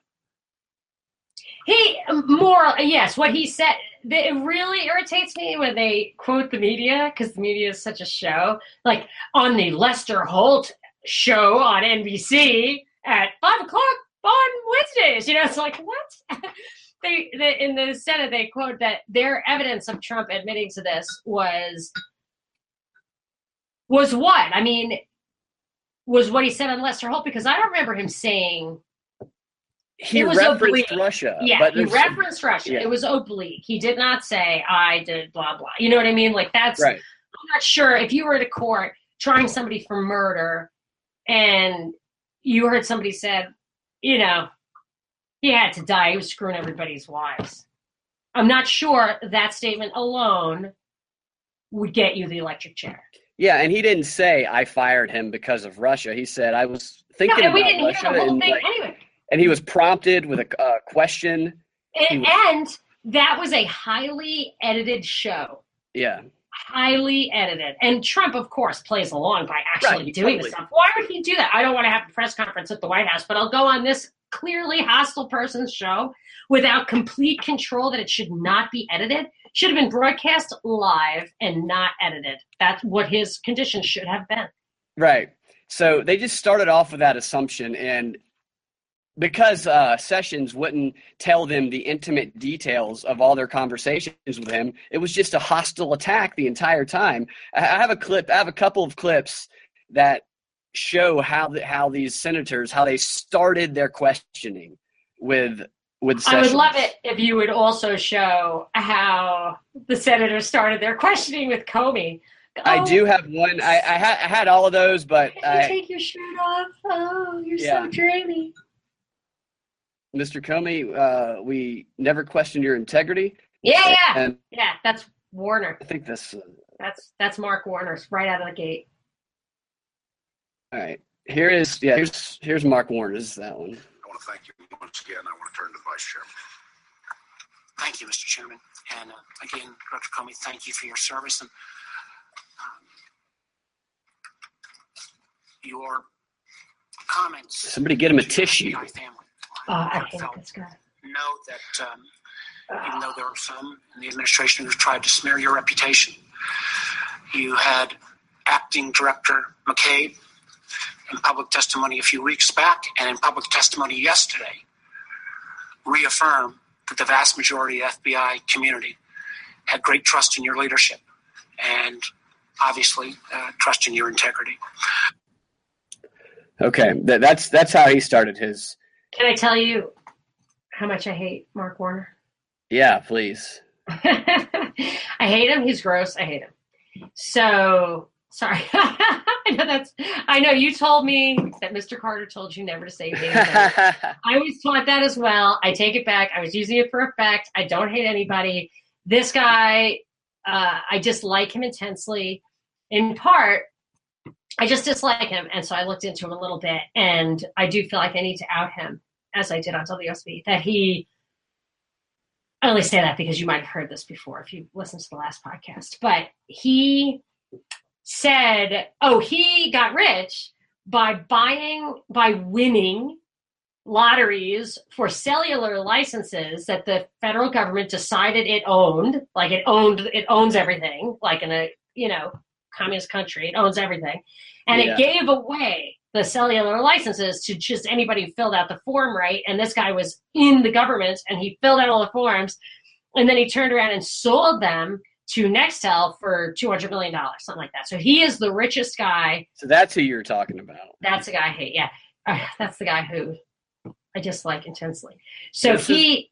What he said, it really irritates me when they quote the media, because the media is such a show. Like on the Lester Holt show on NBC at 5 o'clock on Wednesdays. It's like, what? They in the Senate, they quote that their evidence of Trump admitting to this was what? Was what he said on Lester Holt, because I don't remember him saying he referenced Russia. Yeah, but he referenced Russia. Yeah. It was oblique. He did not say, I did blah, blah. You know what I mean? Like, that's right. I'm not sure if you were at a court trying somebody for murder and you heard somebody said, he had to die. He was screwing everybody's wives. I'm not sure that statement alone would get you the electric chair. Yeah, and he didn't say, I fired him because of Russia. He said, I was thinking about Russia. No, and we didn't hear the whole thing anyway. And he was prompted with a question. And that was a highly edited show. Yeah. Highly edited. And Trump, of course, plays along by actually doing the stuff. Why would he do that? I don't want to have a press conference at the White House, but I'll go on this clearly hostile person's show without complete control that it should not be edited. Should have been broadcast live and not edited. That's what his conditions should have been. Right. So they just started off with that assumption, and because Sessions wouldn't tell them the intimate details of all their conversations with him, it was just a hostile attack the entire time. I have a couple of clips that show how these senators, how they started their questioning with Sessions. I would love it if you would also show how the senators started their questioning with Comey. I do have one. I had all of those, but take your shirt off. Oh, you're so dreamy. Mr. Comey, we never questioned your integrity. Yeah. That's Warner. I think this. That's Mark Warner's right out of the gate. All right. Here's Mark Warner. This is that one. I want to thank you once again. I want to turn to the Vice Chairman. Thank you, Mr. Chairman. And again, Dr. Comey, thank you for your service and your comments. Somebody get him a tissue. I hate this guy. Know that even though there are some in the administration who've tried to smear your reputation, you had Acting Director McCabe in public testimony a few weeks back and in public testimony yesterday reaffirm that the vast majority of the FBI community had great trust in your leadership and obviously trust in your integrity. Okay, that's how he started his. Can I tell you how much I hate Mark Warner? Yeah, please. I hate him. He's gross. I hate him. So, sorry. I know you told me that Mr. Carter told you never to say you hate him. I was taught that as well. I take it back. I was using it for effect. I don't hate anybody. This guy, I dislike him intensely. In part, I just dislike him, and so I looked into him a little bit, and I do feel like I need to out him, as I did on WSB, that he – I only say that because you might have heard this before if you listened to the last podcast, but he said, he got rich by winning lotteries for cellular licenses that the federal government decided it owned, like it owns everything, like in a, communist country, it owns everything. And it gave away the cellular licenses to just anybody who filled out the form right. And this guy was in the government and he filled out all the forms. And then he turned around and sold them to Nextel for $200 million, something like that. So he is the richest guy. So that's who you're talking about. That's the guy I hate. Yeah. That's the guy who I dislike intensely. So he's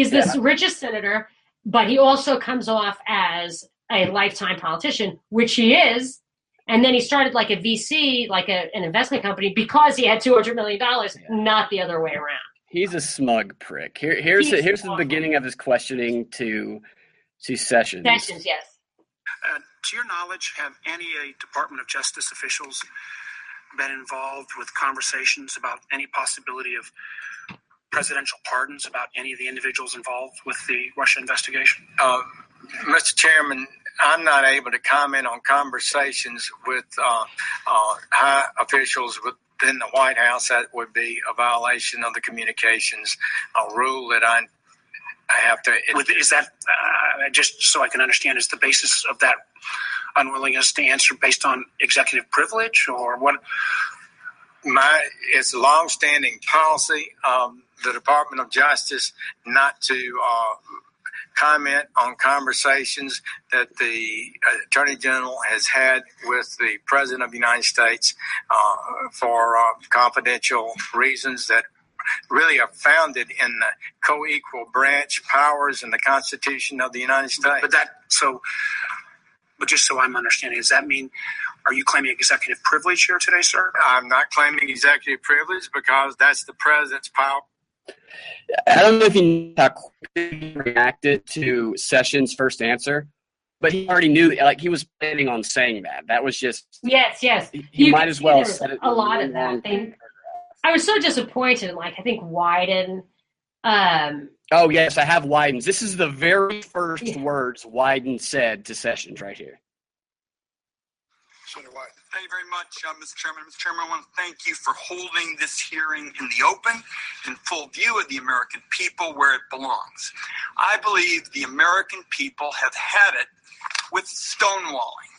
this richest senator, but he also comes off as a lifetime politician, which he is. And then he started like a VC, like an investment company, because he had $200 million, not the other way around. He's a smug prick. Here's the beginning of his questioning to Sessions. Sessions, yes. To your knowledge, have any Department of Justice officials been involved with conversations about any possibility of presidential pardons about any of the individuals involved with the Russia investigation? Mr. Chairman, I'm not able to comment on conversations with high officials within the White House. That would be a violation of the communications rule that I have to. Is that just so I can understand? Is the basis of that unwillingness to answer based on executive privilege, or what? It's a long-standing policy of the Department of Justice not to comment on conversations that the Attorney General has had with the President of the United States for confidential reasons that really are founded in the co-equal branch powers in the Constitution of the United States. But just so I'm understanding, does that mean, are you claiming executive privilege here today, sir? I'm not claiming executive privilege because that's the President's power. I don't know if he reacted to Sessions' first answer, but he already knew, like he was planning on saying that. That was just yes. He might as well have said it. A lot of that thing. I was so disappointed. Like I think Wyden. Oh yes, I have Wyden's. This is the very first words Wyden said to Sessions right here. Senator Wyden. Thank you very much, Mr. Chairman. Mr. Chairman, I want to thank you for holding this hearing in the open, in full view of the American people where it belongs. I believe the American people have had it with stonewalling.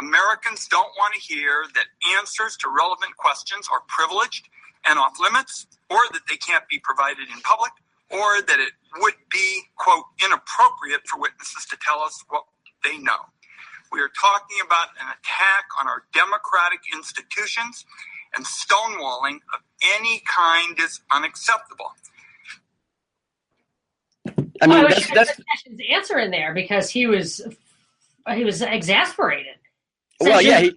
Americans don't want to hear that answers to relevant questions are privileged and off limits, or that they can't be provided in public, or that it would be, quote, inappropriate for witnesses to tell us what they know. We are talking about an attack on our democratic institutions, and stonewalling of any kind is unacceptable. I mean, that's Sessions' answer in there because he was exasperated. Well, yeah.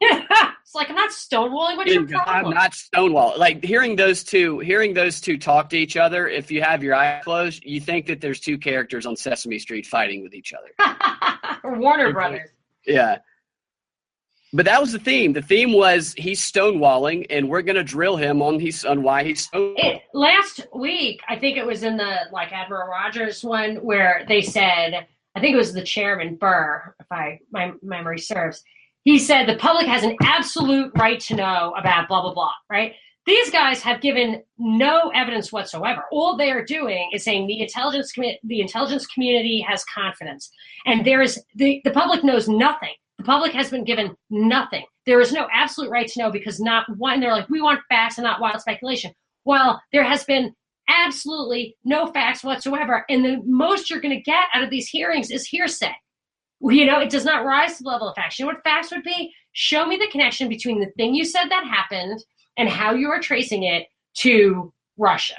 It's like, I'm not stonewalling. What's your problem? I'm not stonewalling. Like hearing those two talk to each other. If you have your eyes closed, you think that there's two characters on Sesame Street fighting with each other. Or Warner Brothers. Yeah. But that was the theme. The theme was he's stonewalling, and we're going to drill him on why he's stonewalling. Last week, I think it was in the Admiral Rogers one where they said, I think it was the chairman Burr, if my memory serves. He said the public has an absolute right to know about blah blah blah. Right? These guys have given no evidence whatsoever. All they are doing is saying the intelligence community has confidence, and there is the public knows nothing. The public has been given nothing. There is no absolute right to know because not one. They're like, we want facts and not wild speculation. Well, there has been absolutely no facts whatsoever, and the most you're going to get out of these hearings is hearsay. It does not rise to the level of facts. You know what facts would be? Show me the connection between the thing you said that happened and how you are tracing it to Russia.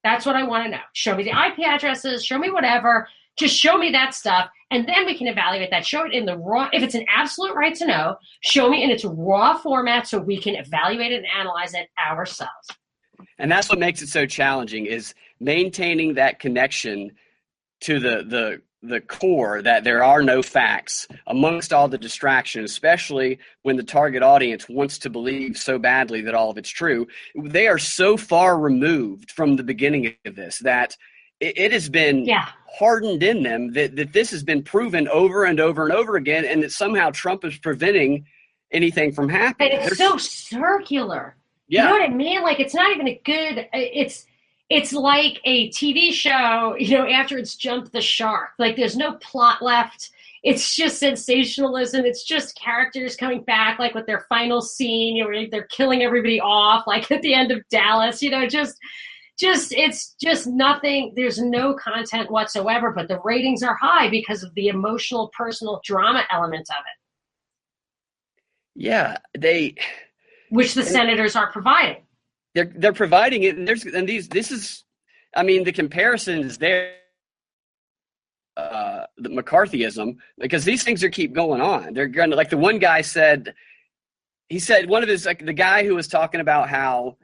That's what I want to know. Show me the IP addresses. Show me whatever. Just show me that stuff, and then we can evaluate that. Show it in the raw. If it's an absolute right to know, show me in its raw format so we can evaluate it and analyze it ourselves. And that's what makes it so challenging is maintaining that connection to the core that there are no facts amongst all the distraction, especially when the target audience wants to believe so badly that all of it's true. They are so far removed from the beginning of this that it has been hardened in them that this has been proven over and over and over again, and that somehow Trump is preventing anything from happening. And it's so circular. Yeah. You know what I mean? Like, it's not even a good, it's like a TV show, after it's jumped the shark. Like, there's no plot left. It's just sensationalism. It's just characters coming back, like with their final scene, where they're killing everybody off, like at the end of Dallas, it's just nothing. There's no content whatsoever, but the ratings are high because of the emotional, personal drama element of it. Yeah, which the senators are providing. They're providing it, and the comparison is there. The McCarthyism, because these things keep going on. They're going to, like the one guy said, one of his, like the guy who was talking about how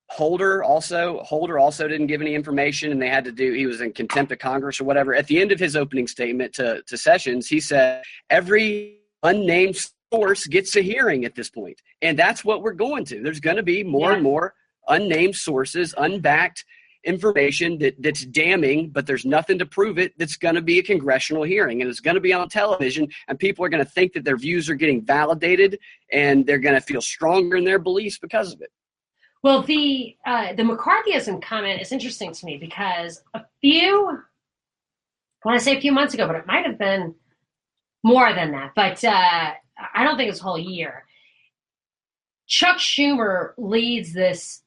Holder also didn't give any information, and he was in contempt of Congress or whatever. At the end of his opening statement to Sessions, he said every unnamed source gets a hearing at this point, and that's what we're going to. There's going to be more and more unnamed sources, unbacked information that's damning, but there's nothing to prove it. That's going to be a congressional hearing, and it's going to be on television, and people are going to think that their views are getting validated, and they're going to feel stronger in their beliefs because of it. Well, the McCarthyism comment is interesting to me because I want to say a few months ago, but it might have been more than that. But I don't think it's a whole year. Chuck Schumer leads this.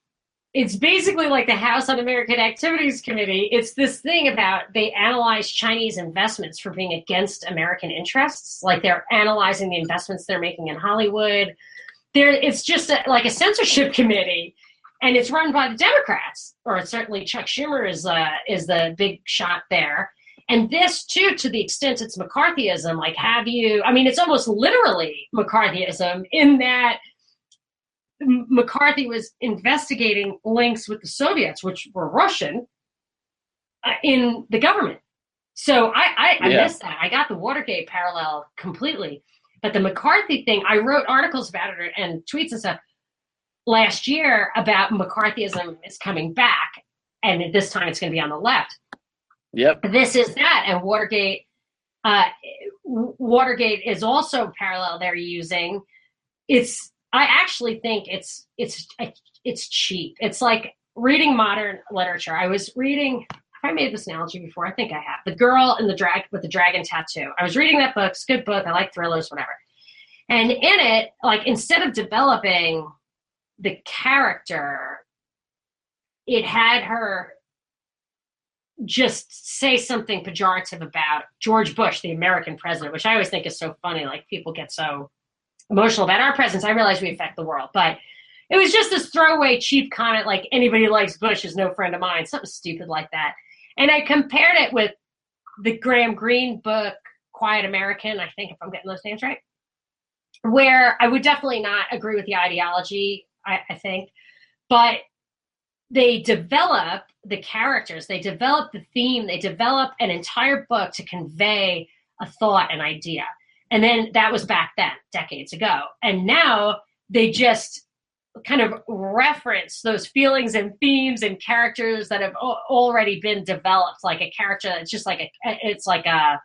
It's basically like the House Un-American Activities Committee. It's this thing about they analyze Chinese investments for being against American interests. Like they're analyzing the investments they're making in Hollywood. It's just like a censorship committee, and it's run by the Democrats, or certainly Chuck Schumer is the big shot there. And this, too, to the extent it's McCarthyism, like it's almost literally McCarthyism in that McCarthy was investigating links with the Soviets, which were Russian, in the government. So I missed that. I got the Watergate parallel completely. But the McCarthy thing, I wrote articles about it and tweets and stuff last year about McCarthyism is coming back, and this time it's going to be on the left. Yep. This is that, and Watergate is also parallel they're using. I actually think it's cheap. It's like reading modern literature. I was reading, have I made this analogy before? I think I have. The Girl in the with the Dragon Tattoo. I was reading that book. It's a good book. I like thrillers, whatever. And in it, like instead of developing the character, it had her just say something pejorative about George Bush, the American president, which I always think is so funny. Like people get so emotional about our presidents. I realize we affect the world, but it was just this throwaway cheap comment, like anybody who likes Bush is no friend of mine, something stupid like that. And I compared it with the Graham Greene book, Quiet American, I think, if I'm getting those names right, where I would definitely not agree with the ideology, I think, but they develop the characters, they develop the theme, they develop an entire book to convey a thought, an idea. And then that was back then, decades ago. And now they just kind of reference those feelings and themes and characters that have already been developed, like a character. It's just like a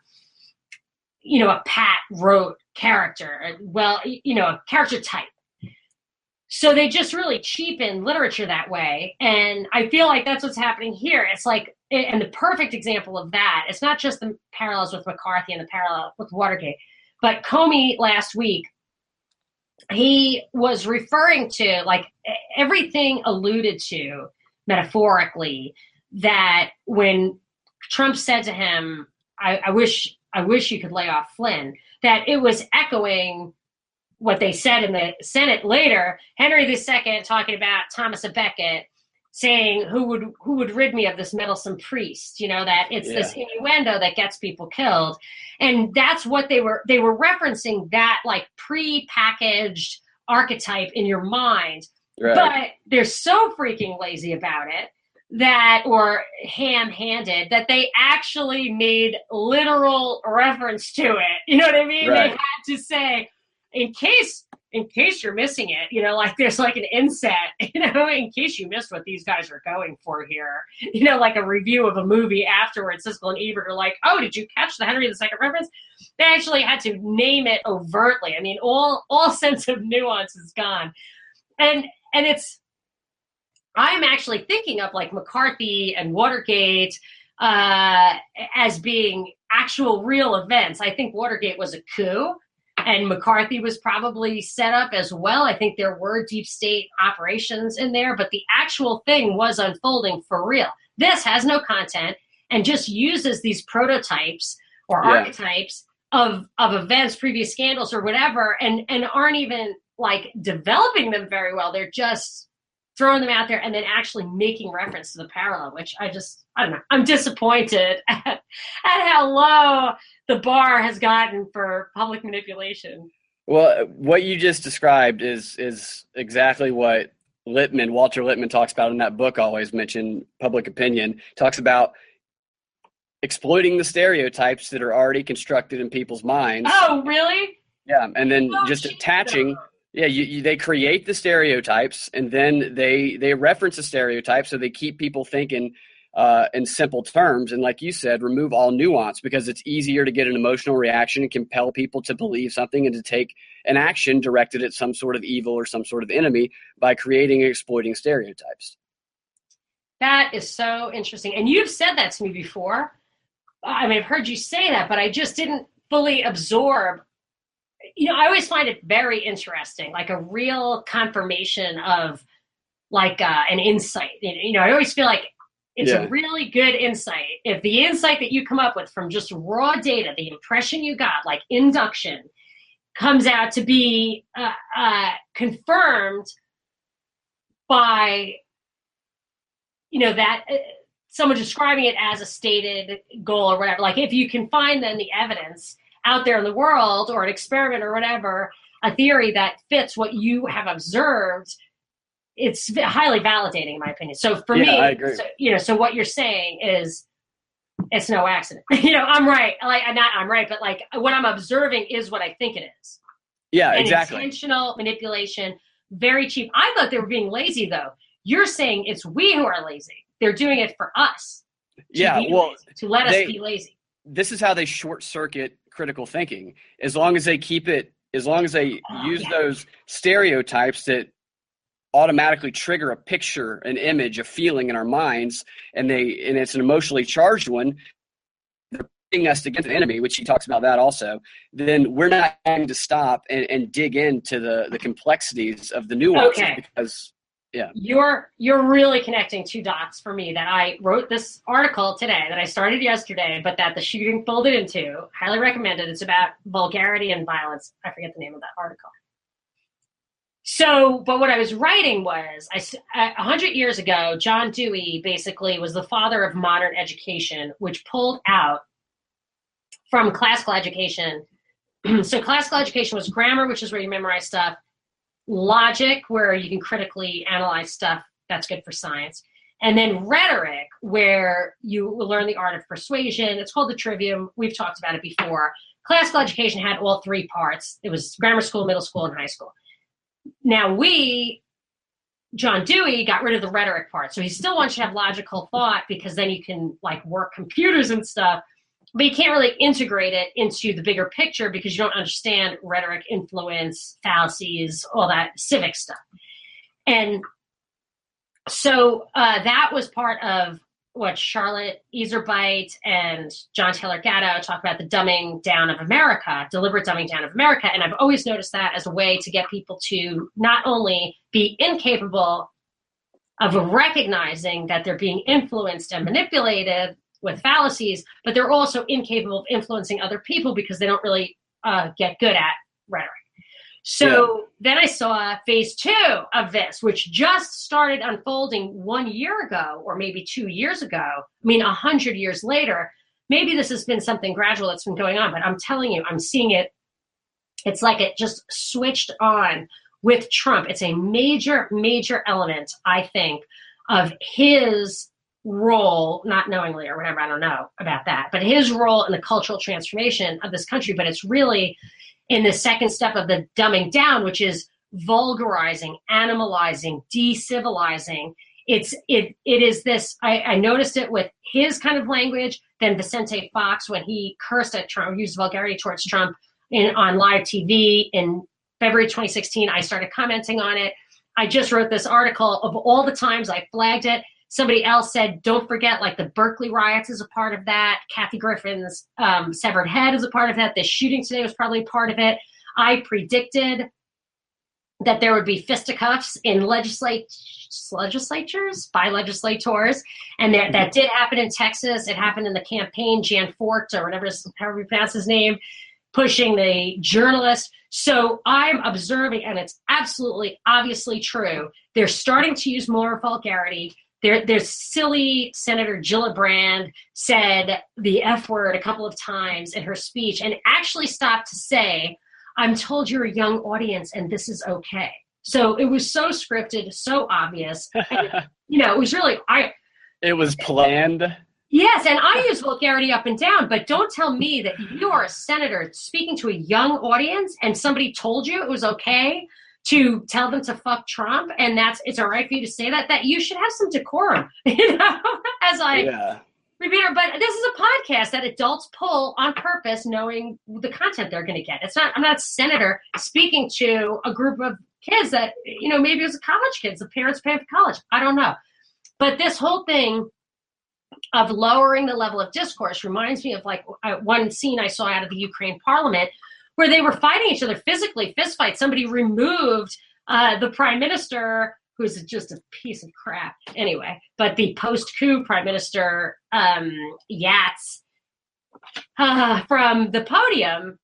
Pat wrote character. Well, a character type. So they just really cheapen literature that way. And I feel like that's what's happening here. It's like, and the perfect example of that, it's not just the parallels with McCarthy and the parallel with Watergate, but Comey last week, he was referring to, like, everything alluded to metaphorically that when Trump said to him, I wish you could lay off Flynn, that it was echoing what they said in the Senate later, Henry II talking about Thomas à Becket saying, who would rid me of this meddlesome priest, that it's this innuendo that gets people killed. And that's what they were referencing, that like pre-packaged archetype in your mind. Right. But they're so freaking lazy about it or ham-handed that they actually made literal reference to it. You know what I mean? Right. They had to say, in case in case you're missing it, like there's like an inset, in case you missed what these guys are going for here, like a review of a movie afterwards. Siskel and Ebert are like, oh, did you catch the Henry II reference? They actually had to name it overtly. I mean, all sense of nuance is gone. And I'm actually thinking of like McCarthy and Watergate as being actual real events. I think Watergate was a coup, and McCarthy was probably set up as well. I think there were deep state operations in there, but the actual thing was unfolding for real. This has no content and just uses these prototypes or archetypes of events, previous scandals or whatever, and aren't even like developing them very well. They're just throwing them out there and then actually making reference to the parallel, which I don't know. I'm disappointed at how low the bar has gotten for public manipulation. Well, what you just described is exactly what Walter Lippmann talks about in that book I always mention, Public Opinion. Talks about exploiting the stereotypes that are already constructed in people's minds. Oh, really? Yeah, and then just attaching... Yeah, they create the stereotypes, and then they reference the stereotypes, so they keep people thinking in simple terms. And like you said, remove all nuance, because it's easier to get an emotional reaction and compel people to believe something and to take an action directed at some sort of evil or some sort of enemy by creating and exploiting stereotypes. That is so interesting. And you've said that to me before. I mean, I've heard you say that, but I just didn't fully absorb. I always find it very interesting, like a real confirmation of like an insight. I always feel like it's a really good insight. If the insight that you come up with from just raw data, the impression you got, like induction, comes out to be confirmed by, that someone describing it as a stated goal or whatever. Like if you can find then the evidence out there in the world, or an experiment or whatever, a theory that fits what you have observed, it's highly validating in my opinion. So for me, I agree. So what you're saying is it's no accident. I'm right. I'm right, but like what I'm observing is what I think it is. Yeah, and exactly. Intentional manipulation, very cheap. I thought they were being lazy though. You're saying it's we who are lazy. They're doing it for us. To let us be lazy. This is how they short circuit critical thinking. As long as they use those stereotypes that automatically trigger a picture, an image, a feeling in our minds, and it's an emotionally charged one, they're pitting us against an enemy, which he talks about that also, then we're not going to stop and dig into the complexities of the nuances. Okay. Because you're really connecting two dots for me, that I wrote this article today that I started yesterday, but that the shooting folded into. Highly recommended. It's about vulgarity and violence. I forget the name of that article. So, but what I was writing was, 100 years ago, John Dewey basically was the father of modern education, which pulled out from classical education. So classical education was grammar, which is where you memorize stuff, logic, where you can critically analyze stuff, that's good for science, and then rhetoric, where you will learn the art of persuasion. It's called the trivium. We've talked about it before. Classical education had all three parts. It was grammar school, middle school, and high school. Now John Dewey got rid of the rhetoric part. So he still wants you to have logical thought, because then you can like work computers and stuff, but you can't really integrate it into the bigger picture because you don't understand rhetoric, influence, fallacies, all that civic stuff. And so that was part of what Charlotte Iserbyt and John Taylor Gatto talk about, the dumbing down of America, deliberate dumbing down of America. And I've always noticed that as a way to get people to not only be incapable of recognizing that they're being influenced and manipulated with fallacies, but they're also incapable of influencing other people because they don't really get good at rhetoric. So then I saw phase 2 of this, which just started unfolding 1 year ago, or maybe 2 years ago. I mean, 100 years later, maybe this has been something gradual that's been going on, but I'm telling you, I'm seeing it. It's like it just switched on with Trump. It's a major, major element, I think, of his role, not knowingly or whatever, I don't know about that, but his role in the cultural transformation of this country. But it's really, in the second step of the dumbing down, which is vulgarizing, animalizing, decivilizing. It is this, I noticed it with his kind of language, then Vicente Fox when he cursed at Trump, used vulgarity towards Trump on live TV in February 2016. I started commenting on it. I just wrote this article of all the times I flagged it. Somebody else said, don't forget, like the Berkeley riots is a part of that. Kathy Griffin's severed head is a part of that. This shooting today was probably a part of it. I predicted that there would be fisticuffs in legislatures by legislators. And that did happen in Texas. It happened in the campaign, Jan Fort, or however you pronounce his name, pushing the journalist. So I'm observing, and it's absolutely obviously true. They're starting to use more vulgarity. There's silly Senator Gillibrand said the F word a couple of times in her speech and actually stopped to say, I'm told you're a young audience and this is okay. So it was so scripted, so obvious. And, it was really, it was planned. Yes, and I use vulgarity up and down, but don't tell me that you are a senator speaking to a young audience and somebody told you it was okay to tell them to fuck Trump, and it's all right for you to say that you should have some decorum, as I repeat it. But this is a podcast that adults pull on purpose, knowing the content they're going to get. I'm not a senator speaking to a group of kids that, maybe it was college kids, the parents paying for college. I don't know. But this whole thing of lowering the level of discourse reminds me of like one scene I saw out of the Ukraine parliament where they were fighting each other physically, fist fight. Somebody removed the prime minister, who's just a piece of crap anyway, but the post-coup prime minister, Yats, from the podium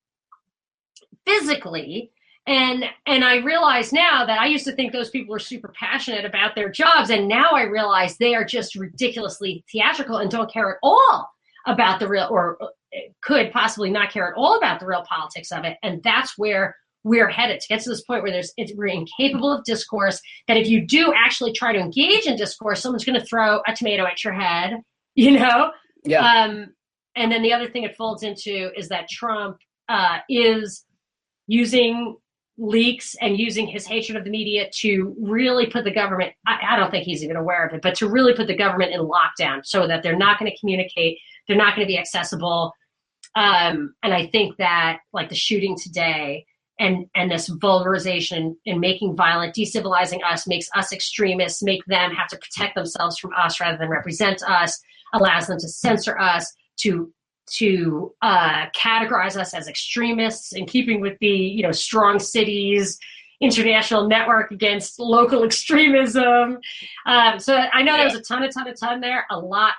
physically. And I realize now that I used to think those people were super passionate about their jobs, and now I realize they are just ridiculously theatrical and don't care at all about the real, or could possibly not care at all about the real politics of it. And that's where we're headed, to get to this point where we're incapable of discourse, that if you do actually try to engage in discourse, someone's going to throw a tomato at your head, Yeah. And then the other thing it folds into is that Trump is using leaks and using his hatred of the media to really put the government, I don't think he's even aware of it, but to really put the government in lockdown so that they're not going to communicate, they're not going to be accessible. And I think that like the shooting today and this vulgarization and making violent, decivilize us, makes us extremists, make them have to protect themselves from us rather than represent us, allows them to censor us, to categorize us as extremists, in keeping with the strong cities international network against local extremism. So I know there's a ton there, a lot,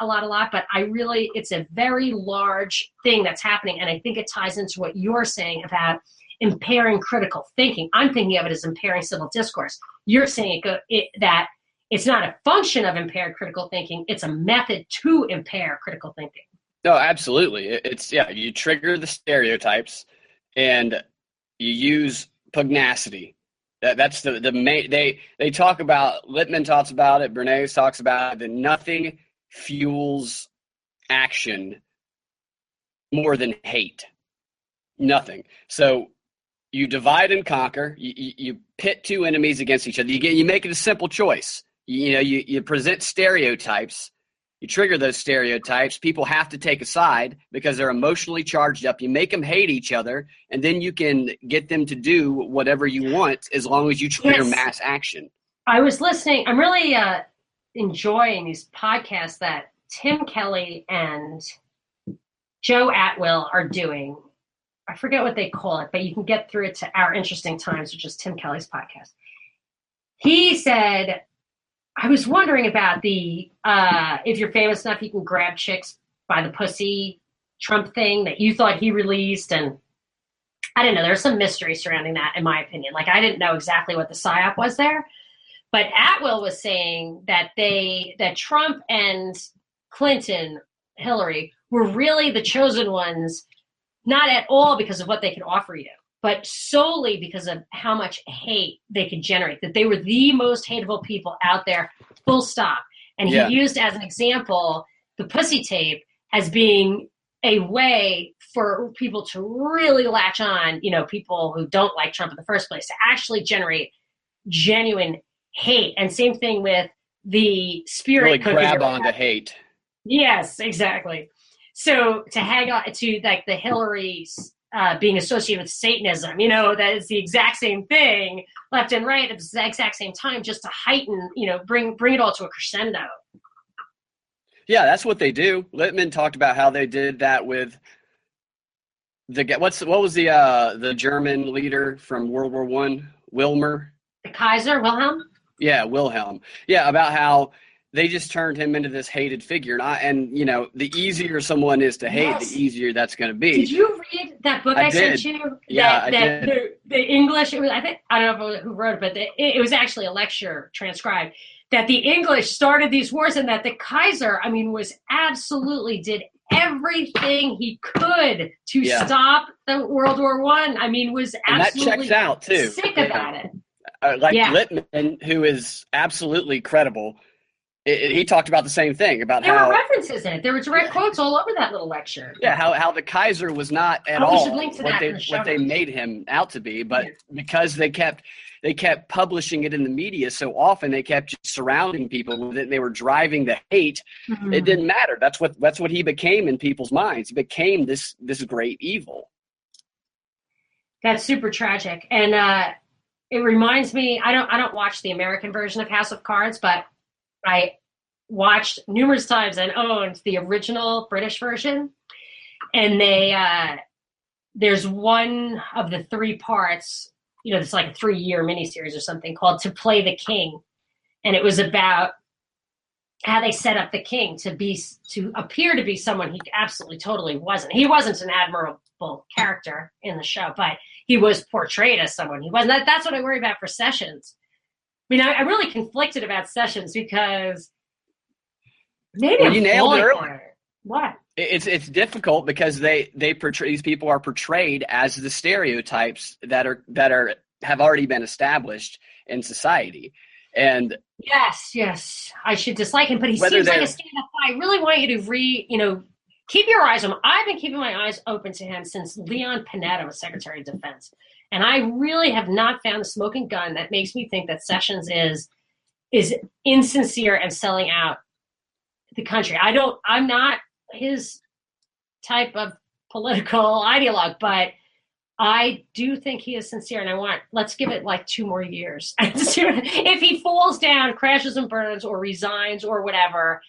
but it's a very large thing that's happening. And I think it ties into what you're saying about impairing critical thinking. I'm thinking of it as impairing civil discourse. You're saying that it's not a function of impaired critical thinking. It's a method to impair critical thinking. No, absolutely. You trigger the stereotypes and you use pugnacity. That's the main, they talk about, Littman talks about it, Bernays talks about it, that nothing fuels action more than hate. Nothing. So you divide and conquer, you pit two enemies against each other. You make it a simple choice. You present stereotypes. You trigger those stereotypes. People have to take a side because they're emotionally charged up. You make them hate each other, and then you can get them to do whatever you want as long as you trigger mass action. I was listening. I'm really enjoying these podcasts that Tim Kelly and Joe Atwill are doing. I forget what they call it, but you can get through it to Our Interesting Times, which is Tim Kelly's podcast. He said, I was wondering about the if you're famous enough, you can grab chicks by the pussy Trump thing that you thought he released. And I don't know, there's some mystery surrounding that, in my opinion. Like, I didn't know exactly what the psyop was there. But Atwill was saying that that Trump and Clinton, Hillary, were really the chosen ones, not at all because of what they could offer you, but solely because of how much hate they could generate, that they were the most hateable people out there, full stop. And he used as an example the pussy tape as being a way for people to really latch on, people who don't like Trump in the first place, to actually generate genuine hate. And same thing with the spirit really cookie. Grab on to hate. Yes, exactly. So to hang on to like the Hillary's being associated with Satanism, that is the exact same thing, left and right at the exact same time, just to heighten, bring it all to a crescendo. Yeah, that's what they do. Littman talked about how they did that with what was the German leader from World War I, Wilmer? The Kaiser, Wilhelm? Yeah, Wilhelm. Yeah, about how they just turned him into this hated figure. And the easier someone is to hate, the easier that's going to be. Did you read that book I sent you? Yeah, I did. The English, I don't know who wrote it, but it was actually a lecture transcribed, that the English started these wars and that the Kaiser, was absolutely did everything he could to stop the World War I. Was absolutely and that checks out too. Sick about it. Littman, who is absolutely credible, he talked about the same thing about there were references in it. There were direct quotes all over that little lecture. Yeah, how the Kaiser was not at all what they made him out to be, but because they kept publishing it in the media so often, they kept just surrounding people with it. They were driving the hate. Mm-hmm. It didn't matter. That's what he became in people's minds. He became this great evil. That's super tragic, and it reminds me. I don't watch the American version of House of Cards, but I watched numerous times and owned the original British version. And there's one of the 3 parts, it's like a 3-year miniseries or something called To Play the King. And it was about how they set up the king to appear to be someone he absolutely totally wasn't. He wasn't an admirable character in the show, but he was portrayed as someone he wasn't. That's what I worry about for Sessions. I'm really conflicted about Sessions because maybe you nailed it earlier. What? It's difficult because they portray, these people are portrayed as the stereotypes that have already been established in society. And yes, I should dislike him, but he seems like a stand-up guy. I really want you to keep your eyes on him. I've been keeping my eyes open to him since Leon Panetta was Secretary of Defense. And I really have not found the smoking gun that makes me think that Sessions is insincere and selling out the country. I'm not his type of political ideologue, but I do think he is sincere, and let's give it like 2 more years. If he falls down, crashes and burns, or resigns or whatever,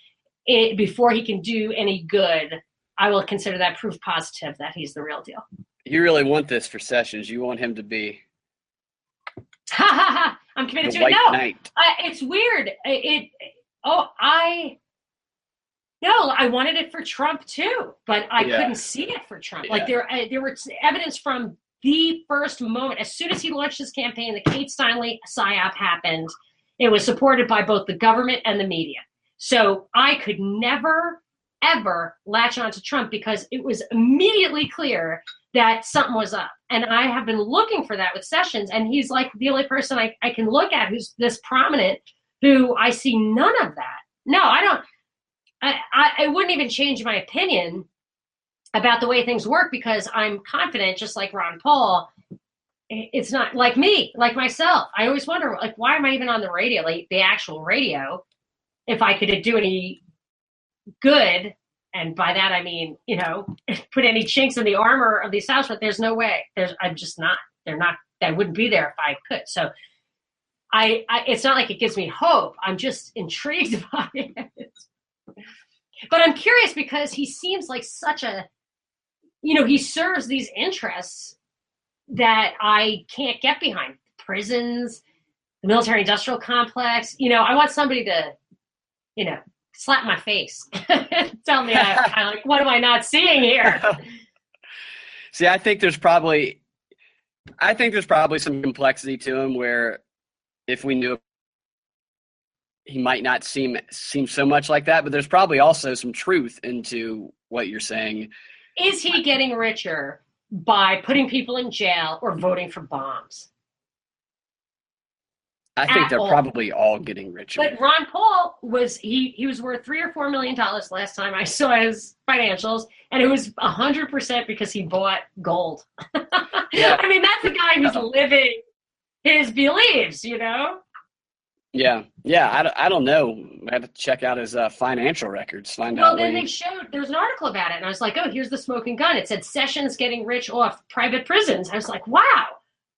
before he can do any good, I will consider that proof positive that he's the real deal. You really want this for Sessions. You want him to be I'm committed to it. No, it's weird. I wanted it for Trump too, but I couldn't see it for Trump. Like there was evidence from the first moment. As soon as he launched his campaign, the Kate Steinle psyop happened. It was supported by both the government and the media. So I could never, ever latch on to Trump because it was immediately clear that something was up. And I have been looking for that with Sessions, and he's like the only person I can look at who's this prominent, who I see none of that. No, I don't. I wouldn't even change my opinion about the way things work because I'm confident, just like Ron Paul, it's not like me, like myself. I always wonder, like, why am I even on the radio, like the actual radio, if I could do any good? And by that, I mean, put any chinks in the armor of the establishment. There's no way. I'm just not. They're not. I wouldn't be there if I could. So it's not like it gives me hope. I'm just intrigued by it. But I'm curious because he seems like such a, he serves these interests that I can't get behind. Prisons, the military-industrial complex. I want somebody to, slap my face. Tell me, what am I not seeing here? See, I think there's probably some complexity to him where if we knew, he might not seem so much like that, but there's probably also some truth into what you're saying. Is he getting richer by putting people in jail or voting for bombs? I think they're all. probably all getting richer. But Ron Paul was he was worth $3 or $4 million last time I saw his financials, and it was 100% because he bought gold. Yeah. I mean, that's a guy who's living his beliefs, you know? Yeah. I don't know. I have to check out his financial records. Find out. Well, then they showed, there was an article about it, and I was like, oh, here's the smoking gun. It said Sessions getting rich off private prisons. I was like, wow,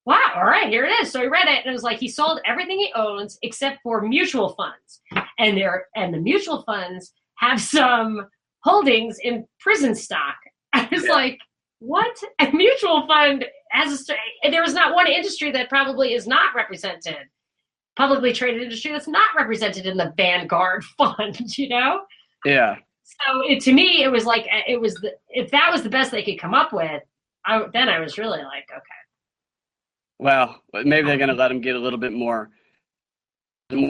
all right, here it is. So I read it, and it was like he sold everything he owns except for mutual funds. And the mutual funds have some holdings in prison stock. I was like, what? A mutual fund has there is not one industry that probably is not represented. Publicly traded industry that's not represented in the Vanguard fund, you know? Yeah. So to me, it was like, if that was the best they could come up with, then I was really like, okay. Well, maybe they're going to let him get a little bit more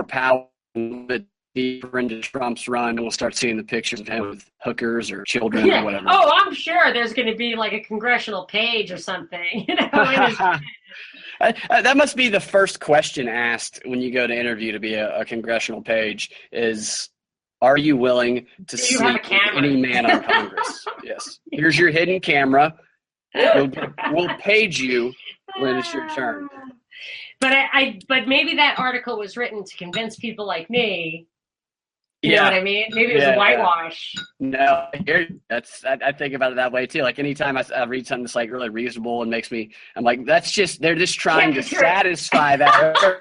power, a little bit deeper into Trump's run, and we'll start seeing the pictures of him with hookers or children or whatever. Oh, I'm sure there's going to be like a congressional page or something, you know? That must be the first question asked when you go to interview to be a congressional page is, are you willing to sleep with any man on Congress? Yes. Here's your hidden camera. We'll page you when it's your turn. But maybe that article was written to convince people like me. You know what I mean? Maybe it was a whitewash. No, I think about it that way too. Like anytime I read something that's like really reasonable and makes me, I'm like, they're just trying to satisfy that.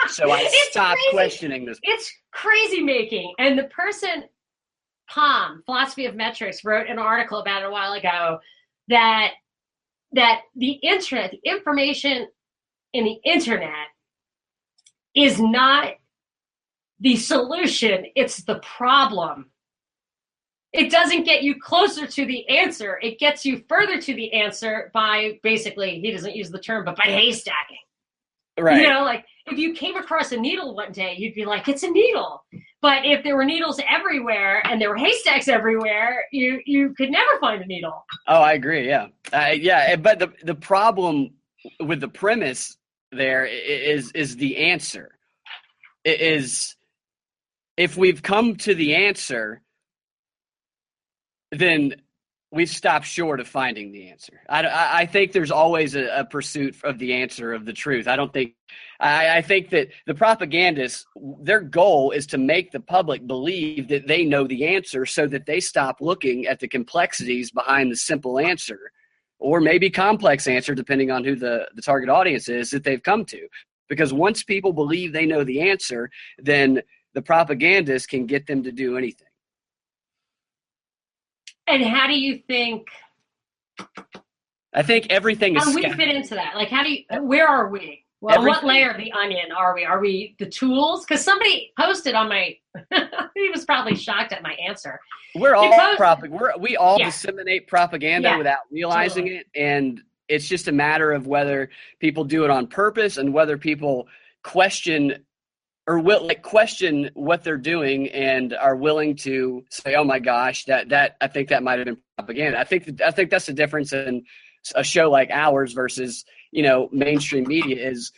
So I stop questioning this. It's crazy making. And the person, Philosophy of Metrics, wrote an article about it a while ago that the internet, the information in the internet is not the solution, it's the problem. It doesn't get you closer to the answer. It gets you further to the answer by basically, he doesn't use the term, but by haystacking. Right. You know, like if you came across a needle one day, you'd be like, it's a needle. But if there were needles everywhere and there were haystacks everywhere, you could never find a needle. Oh, I agree. Yeah. But the problem with the premise there is the answer. It is, if we've come to the answer, then we've stopped short of finding the answer. I think there's always a pursuit of the answer of the truth. I think that the propagandists, their goal is to make the public believe that they know the answer so that they stop looking at the complexities behind the simple answer, or maybe complex answer, depending on who the target audience is that they've come to. Because once people believe they know the answer, then the propagandists can get them to do anything. And how do you think? I think everything is. How do we fit into that? Like, where are we? Well, what layer of the onion are we? Are we the tools? Because somebody posted on my, he was probably shocked at my answer. We're all we all disseminate propaganda without realizing it. And it's just a matter of whether people do it on purpose and whether people question what they're doing and are willing to say, "Oh my gosh, that I think that might have been propaganda." I think that's the difference in a show like ours versus, mainstream media is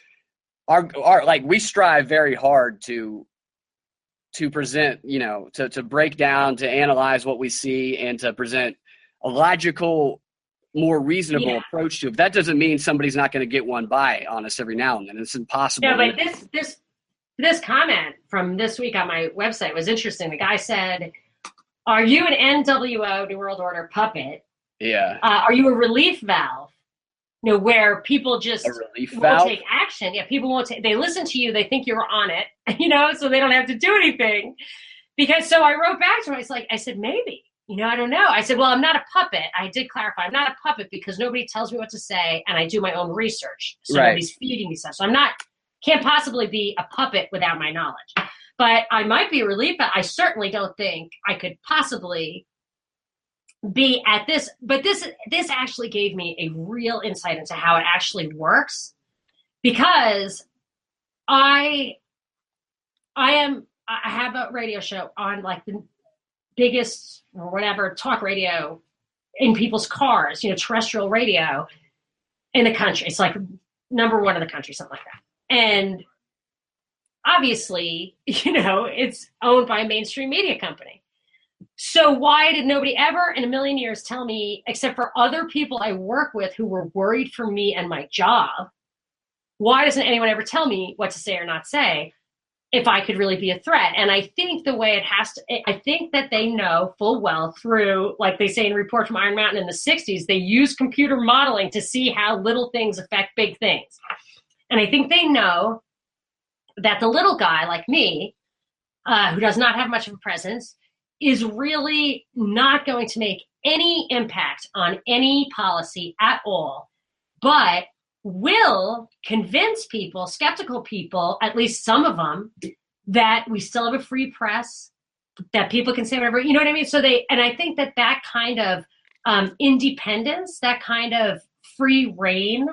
our like we strive very hard to present, to break down, to analyze what we see and to present a logical, more reasonable approach to it. That doesn't mean somebody's not going to get one by on us every now and then. It's impossible. Yeah, but this comment from this week on my website was interesting. The guy said, "Are you an NWO, New World Order puppet? Yeah. Are you a relief valve? Where people just won't take action. Yeah, people won't take. They listen to you. They think you're on it. So they don't have to do anything. Because so I wrote back to him. I said maybe. I don't know. I said, well, I'm not a puppet. I did clarify. I'm not a puppet because nobody tells me what to say, and I do my own research. So nobody's feeding me stuff. So can't possibly be a puppet without my knowledge. But I might be a relief. But I certainly don't think I could possibly be at this. But this actually gave me a real insight into how it actually works, because I have a radio show on like the biggest or whatever talk radio in people's cars, terrestrial radio in the country. It's like number one in the country, something like that. And obviously, it's owned by a mainstream media company. So why did nobody ever in a million years tell me, except for other people I work with who were worried for me and my job, why doesn't anyone ever tell me what to say or not say if I could really be a threat? And I think the way it has to, I think that they know full well through, like they say in Report from Iron Mountain in the 60s, they use computer modeling to see how little things affect big things. And I think they know that the little guy like me, who does not have much of a presence, is really not going to make any impact on any policy at all, but will convince people, skeptical people, at least some of them, that we still have a free press, that people can say whatever, you know what I mean? So and I think that kind of independence, that kind of free reign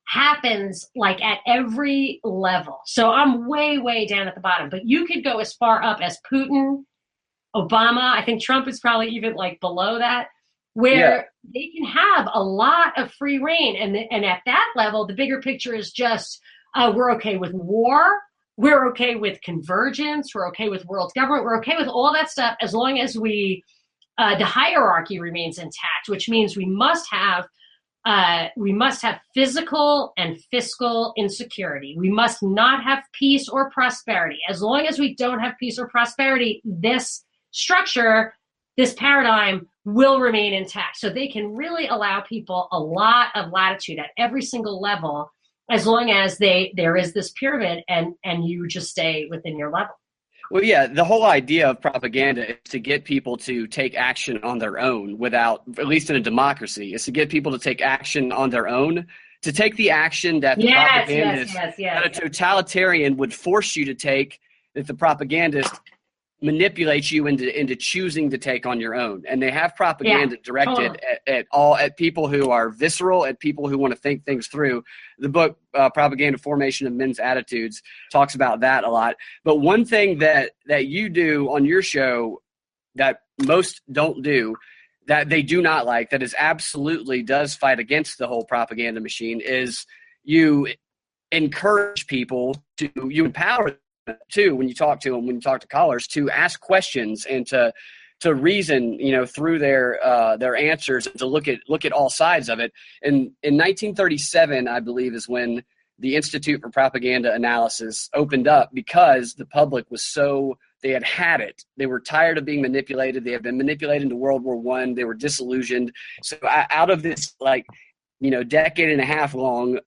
happens like at every level. So I'm way, way down at the bottom, but you could go as far up as Putin, Obama. I think Trump is probably even like below that, where they can have a lot of free reign. And at that level, the bigger picture is just we're okay with war. We're okay with convergence. We're okay with world government. We're okay with all that stuff as long as the hierarchy remains intact, which means we must have physical and fiscal insecurity. We must not have peace or prosperity. As long as we don't have peace or prosperity, this structure, this paradigm will remain intact. So they can really allow people a lot of latitude at every single level, as long as there is this pyramid and you just stay within your level. Well, yeah, the whole idea of propaganda is to get people to take action on their own without, at least in a democracy, is to get people to take action on their own, to take the action that the propagandist, that a totalitarian would force you to take, that the propagandist manipulate you into choosing to take on your own. And they have propaganda directed at people who are visceral, at people who want to think things through. The book Propaganda: Formation of Men's Attitudes talks about that a lot. But one thing that you do on your show that most don't do, that they do not like, that is absolutely does fight against the whole propaganda machine, is you encourage people to, you empower them too, when you talk to them, when you talk to callers, to ask questions and to reason, through their answers, and to look at all sides of it. And in 1937, I believe, is when the Institute for Propaganda Analysis opened up, because the public was they had it. They were tired of being manipulated. They had been manipulated into World War I. They were disillusioned. So out of this, decade and a half long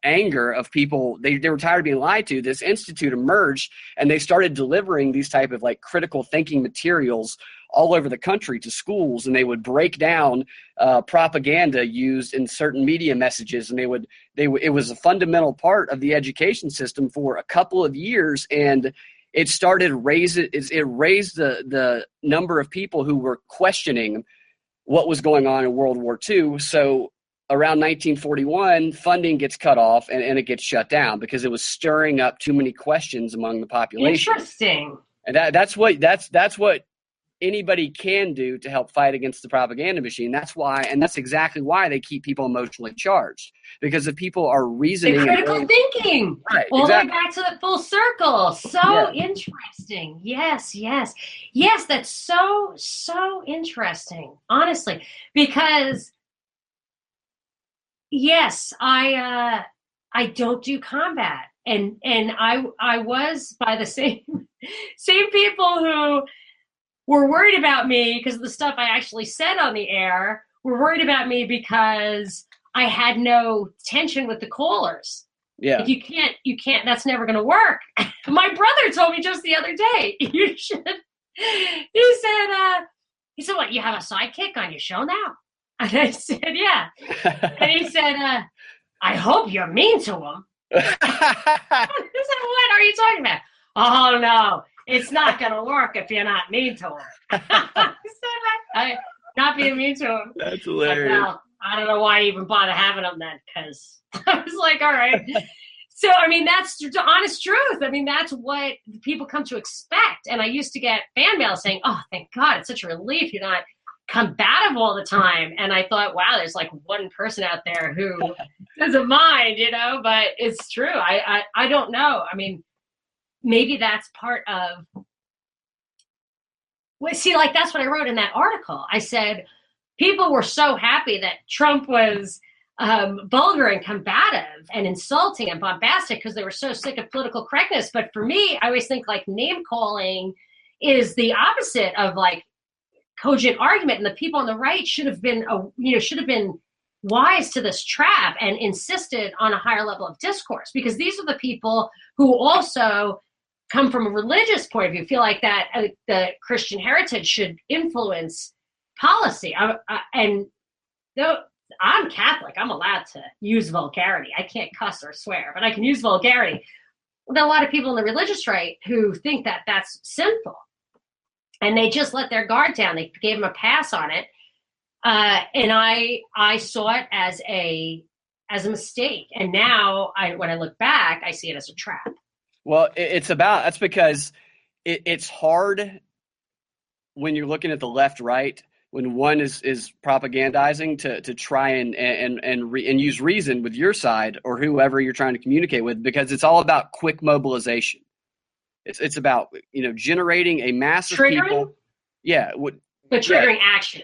anger of people, they were tired of being lied to, this institute emerged, and they started delivering these type of critical thinking materials all over the country to schools, and they would break down propaganda used in certain media messages, and it was a fundamental part of the education system for a couple of years, and it raised the number of people who were questioning what was going on in World War II. So around 1941, funding gets cut off and it gets shut down because it was stirring up too many questions among the population. Interesting. And that's what anybody can do to help fight against the propaganda machine. That's exactly why they keep people emotionally charged, because if people are reasoning, the critical thinking, right, all the way exactly. back to the full circle. So interesting. Yes. That's so interesting, honestly, because yes, I don't do combat, and I was by the same people who were worried about me because of the stuff I actually said on the air, were worried about me because I had no tension with the callers. Yeah, like you can't. That's never going to work. My brother told me just the other day, you should. He said, "What? You have a sidekick on your show now?" And I said, yeah. And he said, I hope you're mean to him. I said, what are you talking about? Oh, no, it's not going to work if you're not mean to him. I said, I'm not being mean to him. That's hilarious. Like, well, I don't know why I even bother having him then, because I was like, all right. So, I mean, that's the honest truth. I mean, that's what people come to expect. And I used to get fan mail saying, oh, thank God, it's such a relief you're not combative all the time. And I thought, wow, there's like one person out there who doesn't mind, but it's true. I don't know. I mean, maybe that's part of, see, like that's what I wrote in that article. I said, people were so happy that Trump was vulgar and combative and insulting and bombastic because they were so sick of political correctness. But for me, I always think like name calling is the opposite of like cogent argument, and the people on the right should have been wise to this trap and insisted on a higher level of discourse, because these are the people who also come from a religious point of view, feel like that the Christian heritage should influence policy. And though I'm Catholic, I'm allowed to use vulgarity. I can't cuss or swear, but I can use vulgarity. There are a lot of people on the religious right who think that that's sinful, and they just let their guard down. They gave him a pass on it, and I saw it as a mistake. And now, when I look back, I see it as a trap. Well, that's because it's hard when you're looking at the left, right, when one is propagandizing to try and use reason with your side or whoever you're trying to communicate with, because it's all about quick mobilization. It's about generating a mass of people. Yeah, but triggering action.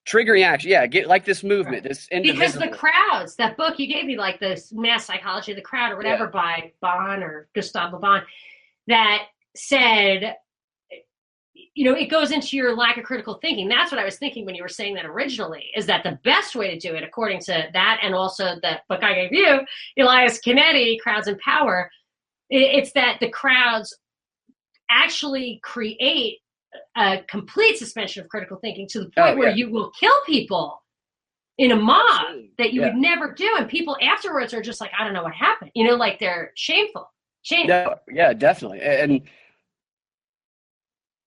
Triggering action, yeah. Get like this movement, this because the crowds. That book you gave me, like this Mass Psychology of the Crowd or whatever, by Bonn or Gustavo Bonn, that said, it goes into your lack of critical thinking. That's what I was thinking when you were saying that originally, is that the best way to do it, according to that, and also the book I gave you, Elias Canetti, Crowds and Power, it's that the crowds actually create a complete suspension of critical thinking to the point where you will kill people in a mob that you would never do. And people afterwards are just like, I don't know what happened. Like they're shameful. Yeah, definitely. And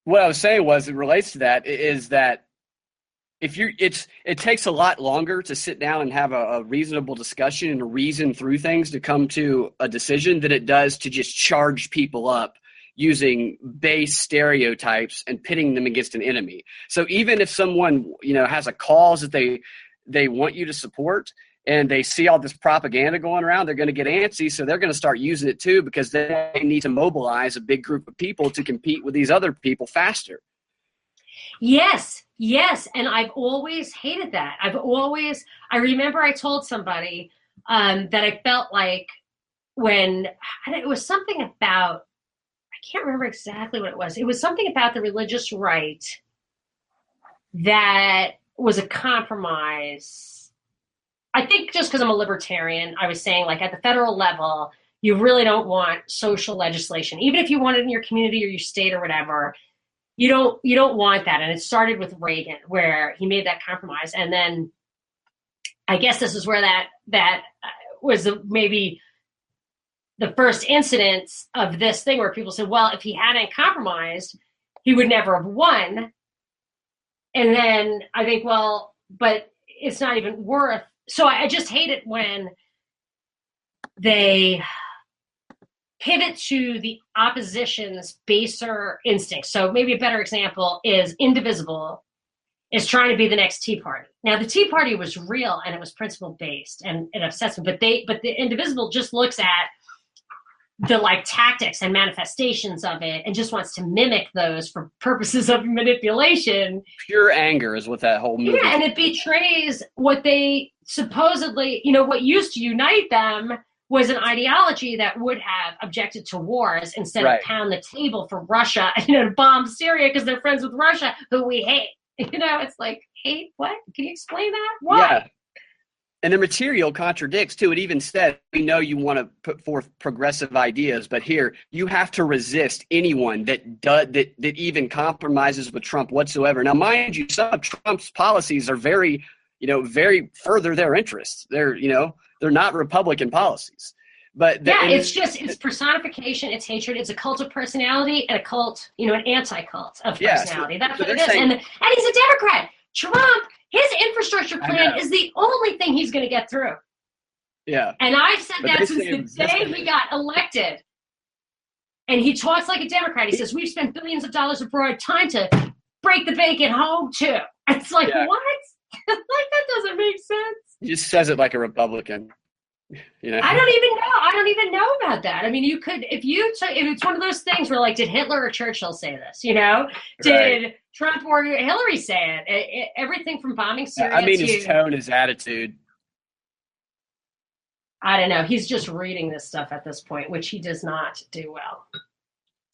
what I was saying was, it relates to that, is that it takes a lot longer to sit down and have a reasonable discussion and reason through things to come to a decision than it does to just charge people up using base stereotypes and pitting them against an enemy. So even if someone, has a cause that they want you to support, and they see all this propaganda going around, they're going to get antsy. So they're going to start using it too, because they need to mobilize a big group of people to compete with these other people faster. Yes. And I've always hated that. I remember I told somebody that I felt like it was something about, I can't remember exactly what it was. It was something about the religious right that was a compromise. I think just because I'm a libertarian, I was saying, like, at the federal level, you really don't want social legislation. Even if you want it in your community or your state or whatever, you don't want that. And it started with Reagan, where he made that compromise. And then I guess this is where that was maybe the first incidence of this thing where people said, well, if he hadn't compromised, he would never have won. And then I think, well, but it's not even worth. So I just hate it when they pivot to the opposition's baser instincts. So maybe a better example is Indivisible is trying to be the next Tea Party. Now, the Tea Party was real and it was principle based, and it upsets them. But the Indivisible just looks at the tactics and manifestations of it and just wants to mimic those for purposes of manipulation. Pure anger is what that whole movie. Yeah, and it betrays what they supposedly, what used to unite them was an ideology that would have objected to wars instead of pound the table for Russia, to bomb Syria because they're friends with Russia, who we hate. It's like, hate what? Can you explain that? Why? Yeah. And the material contradicts too. It even said, we know you want to put forth progressive ideas, but here you have to resist anyone that even compromises with Trump whatsoever. Now, mind you, some of Trump's policies are very very further their interests. They're not Republican policies. But it's personification, it's hatred, it's a cult of personality, and a cult, an anti-cult of personality. That's what it is. And he's a Democrat. Trump, his infrastructure plan is the only thing he's going to get through. Yeah. And I've said that since the day he got elected. And he talks like a Democrat. He says, we've spent billions of dollars abroad, time to break the bank at home too. It's like, Yeah. what? Like, that doesn't make sense. He just says it like a Republican. You know? I don't even know about that. I mean, you could, if it's one of those things where, like, did Hitler or Churchill say this? You know, did Trump or Hillary say it? Everything from bombing Syria. I mean, his tone, his attitude. I don't know. He's just reading this stuff at this point, which he does not do well.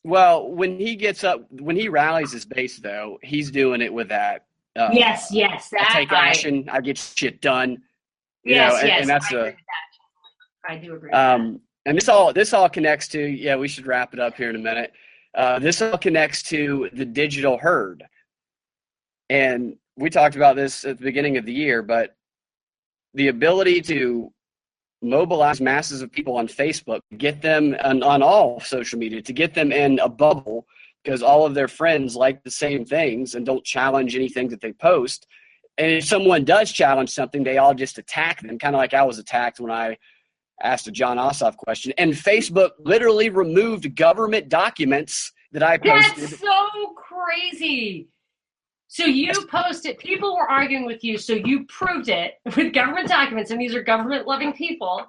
Well, when he rallies his base, though, he's doing it with that. Yes. I take action. I get shit done. Yes. And that's I do agree with that. And this all connects to, yeah, we should wrap it up here in a minute. This all connects to the digital herd. And we talked about this at the beginning of the year, but the ability to mobilize masses of people on Facebook, get them on all social media, to get them in a bubble because all of their friends like the same things and don't challenge anything that they post. And if someone does challenge something, they all just attack them, kind of like I was attacked when I asked a John Ossoff question. And Facebook literally removed government documents that I posted. That's so crazy. So you posted, people were arguing with you, so you proved it with government documents, and these are government-loving people,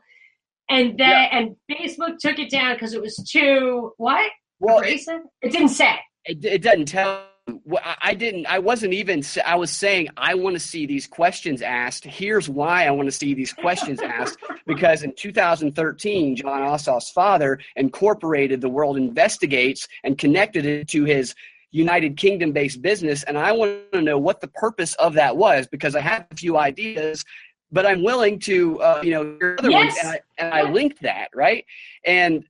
and and Facebook took it down because it was too, what? Well, abrasive? It didn't say. It doesn't tell. I was saying I want to see these questions asked. Here's why I want to see these questions asked. Because in 2013, John Ossoff's father incorporated The World Investigates and connected it to his United Kingdom-based business, and I want to know what the purpose of that was, because I have a few ideas, but I'm willing to, hear other ones, and I linked that, right? And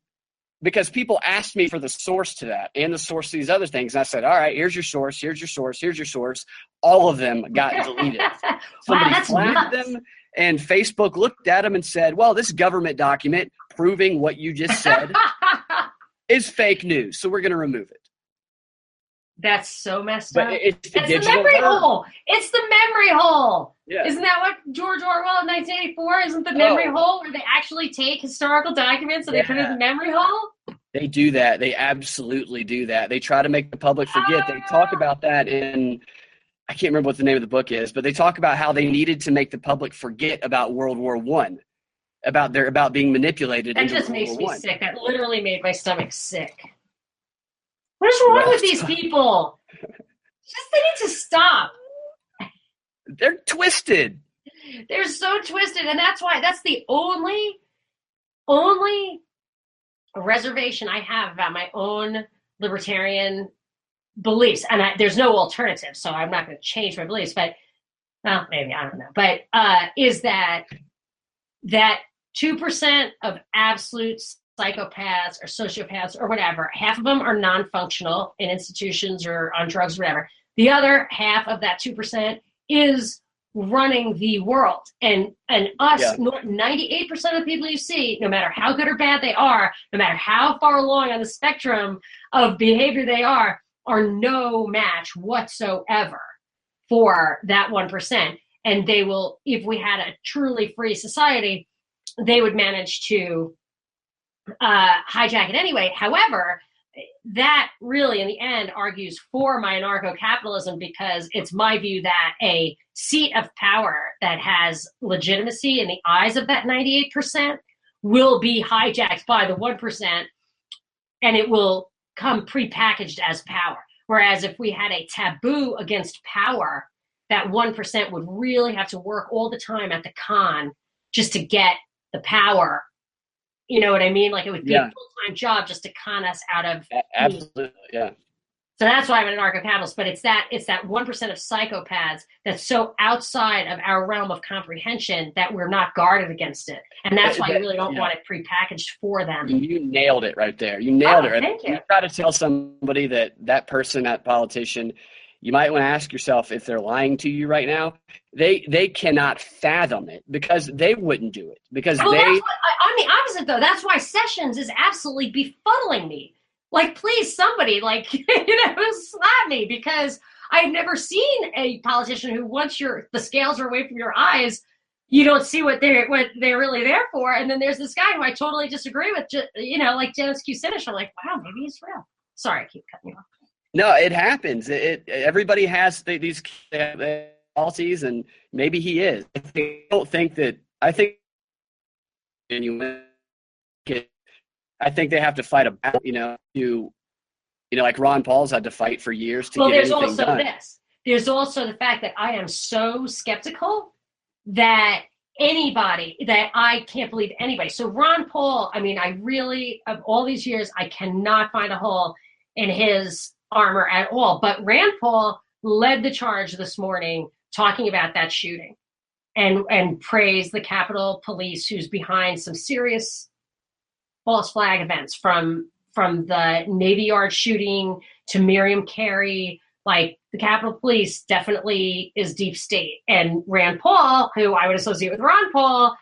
because people asked me for the source to that and the source to these other things, and I said, all right, here's your source, here's your source, here's your source. All of them got deleted. Somebody flagged them, and Facebook looked at them and said, well, this government document proving what you just said is fake news, so we're going to remove it. That's so messed but up. It's the memory hole. It's the memory hole. Yeah. Isn't that what George Orwell in 1984? Isn't the memory hole where they actually take historical documents and they put it in the memory hole? They do that. They absolutely do that. They try to make the public forget. They talk about that in, I can't remember what the name of the book is, but they talk about how they needed to make the public forget about World War I, about being manipulated. That just makes me sick. That literally made my stomach sick. What is wrong with these people? They need to stop. They're twisted. They're so twisted, and that's the only reservation I have about my own libertarian beliefs. And there's no alternative, so I'm not going to change my beliefs. But, well, maybe, I don't know. But is that 2% of absolute psychopaths or sociopaths or whatever, half of them are non-functional in institutions or on drugs or whatever. The other half of that 2% is running the world. And us, 98% of the people you see, no matter how good or bad they are, no matter how far along on the spectrum of behavior they are no match whatsoever for that 1%. And they will, if we had a truly free society, they would manage to hijack it anyway. However, that really in the end argues for my anarcho-capitalism, because it's my view that a seat of power that has legitimacy in the eyes of that 98% will be hijacked by the 1%, and it will come prepackaged as power. Whereas if we had a taboo against power, that 1% would really have to work all the time at the con just to get the power. You know what I mean? Like, it would be a full-time job just to con us out of. Absolutely, yeah. So that's why I'm an anarcho-capitalist. But it's that 1% of psychopaths that's so outside of our realm of comprehension that we're not guarded against it, and that's why you really don't want it prepackaged for them. You nailed it right there. You nailed it. Thank you. You try to tell somebody that person, that politician, you might want to ask yourself if they're lying to you right now. They cannot fathom it, because they wouldn't do it, because I'm the opposite, though. That's why Sessions is absolutely befuddling me. Like, please, somebody, like, slap me, because I've never seen a politician who, once the scales are away from your eyes, you don't see what they're really there for. And then there's this guy who I totally disagree with, like Dennis Kucinich. I'm like, wow, maybe he's real. Sorry, I keep cutting you off. No, it happens. Everybody has these policies, and maybe he is. I don't think that. I think I think they have to fight a battle. Like Ron Paul's had to fight for years to get anything done. Well, there's also this. There's also the fact that I am so skeptical that I can't believe anybody. So Ron Paul, I mean, I really, of all these years, I cannot find a hole in his armor at all. But Rand Paul led the charge this morning talking about that shooting and praised the Capitol Police, who's behind some serious false flag events from the Navy Yard shooting to Miriam Carey. Like, the Capitol Police definitely is deep state. And Rand Paul, who I would associate with Ron Paul,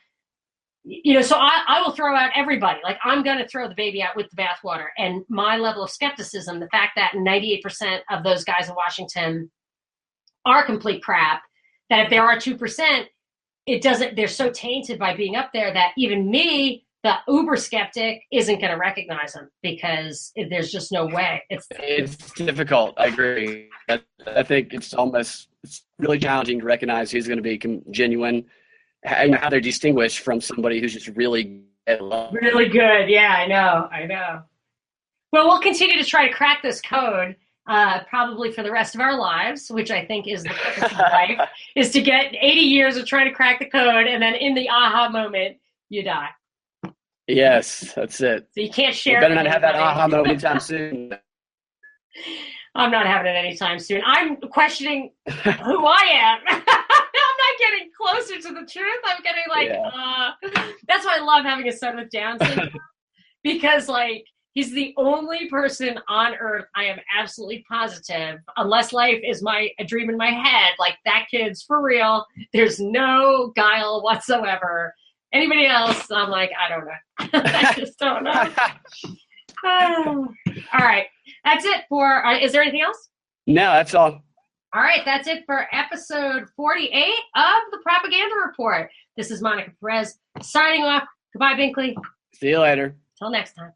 so I will throw out everybody. Like, I'm going to throw the baby out with the bathwater. And my level of skepticism, the fact that 98% of those guys in Washington are complete crap, that if there are 2%, they're so tainted by being up there that even me, the uber skeptic, isn't going to recognize them because there's just no way. It's difficult. I agree. I think it's really challenging to recognize who's going to be genuine, how they're distinguished from somebody who's just really good. Yeah, I know. Well, we'll continue to try to crack this code, probably for the rest of our lives, which I think is the purpose of life, is to get 80 years of trying to crack the code, and then in the aha moment, you die. Yes, that's it. So you can't share. You better not have that aha moment anytime soon. I'm not having it anytime soon. I'm questioning who I am. I'm not getting closer to the truth. I'm getting that's why I love having a son with Down syndrome, because he's the only person on earth I am absolutely positive, unless life is a dream in my head, like that kid's for real. There's no guile whatsoever. Anybody else, I'm like, I don't know. I just don't know. All right. That's it for, is there anything else? No, that's all. All right. That's it for episode 48 of the Propaganda Report. This is Monica Perez signing off. Goodbye, Binkley. See you later. Till next time.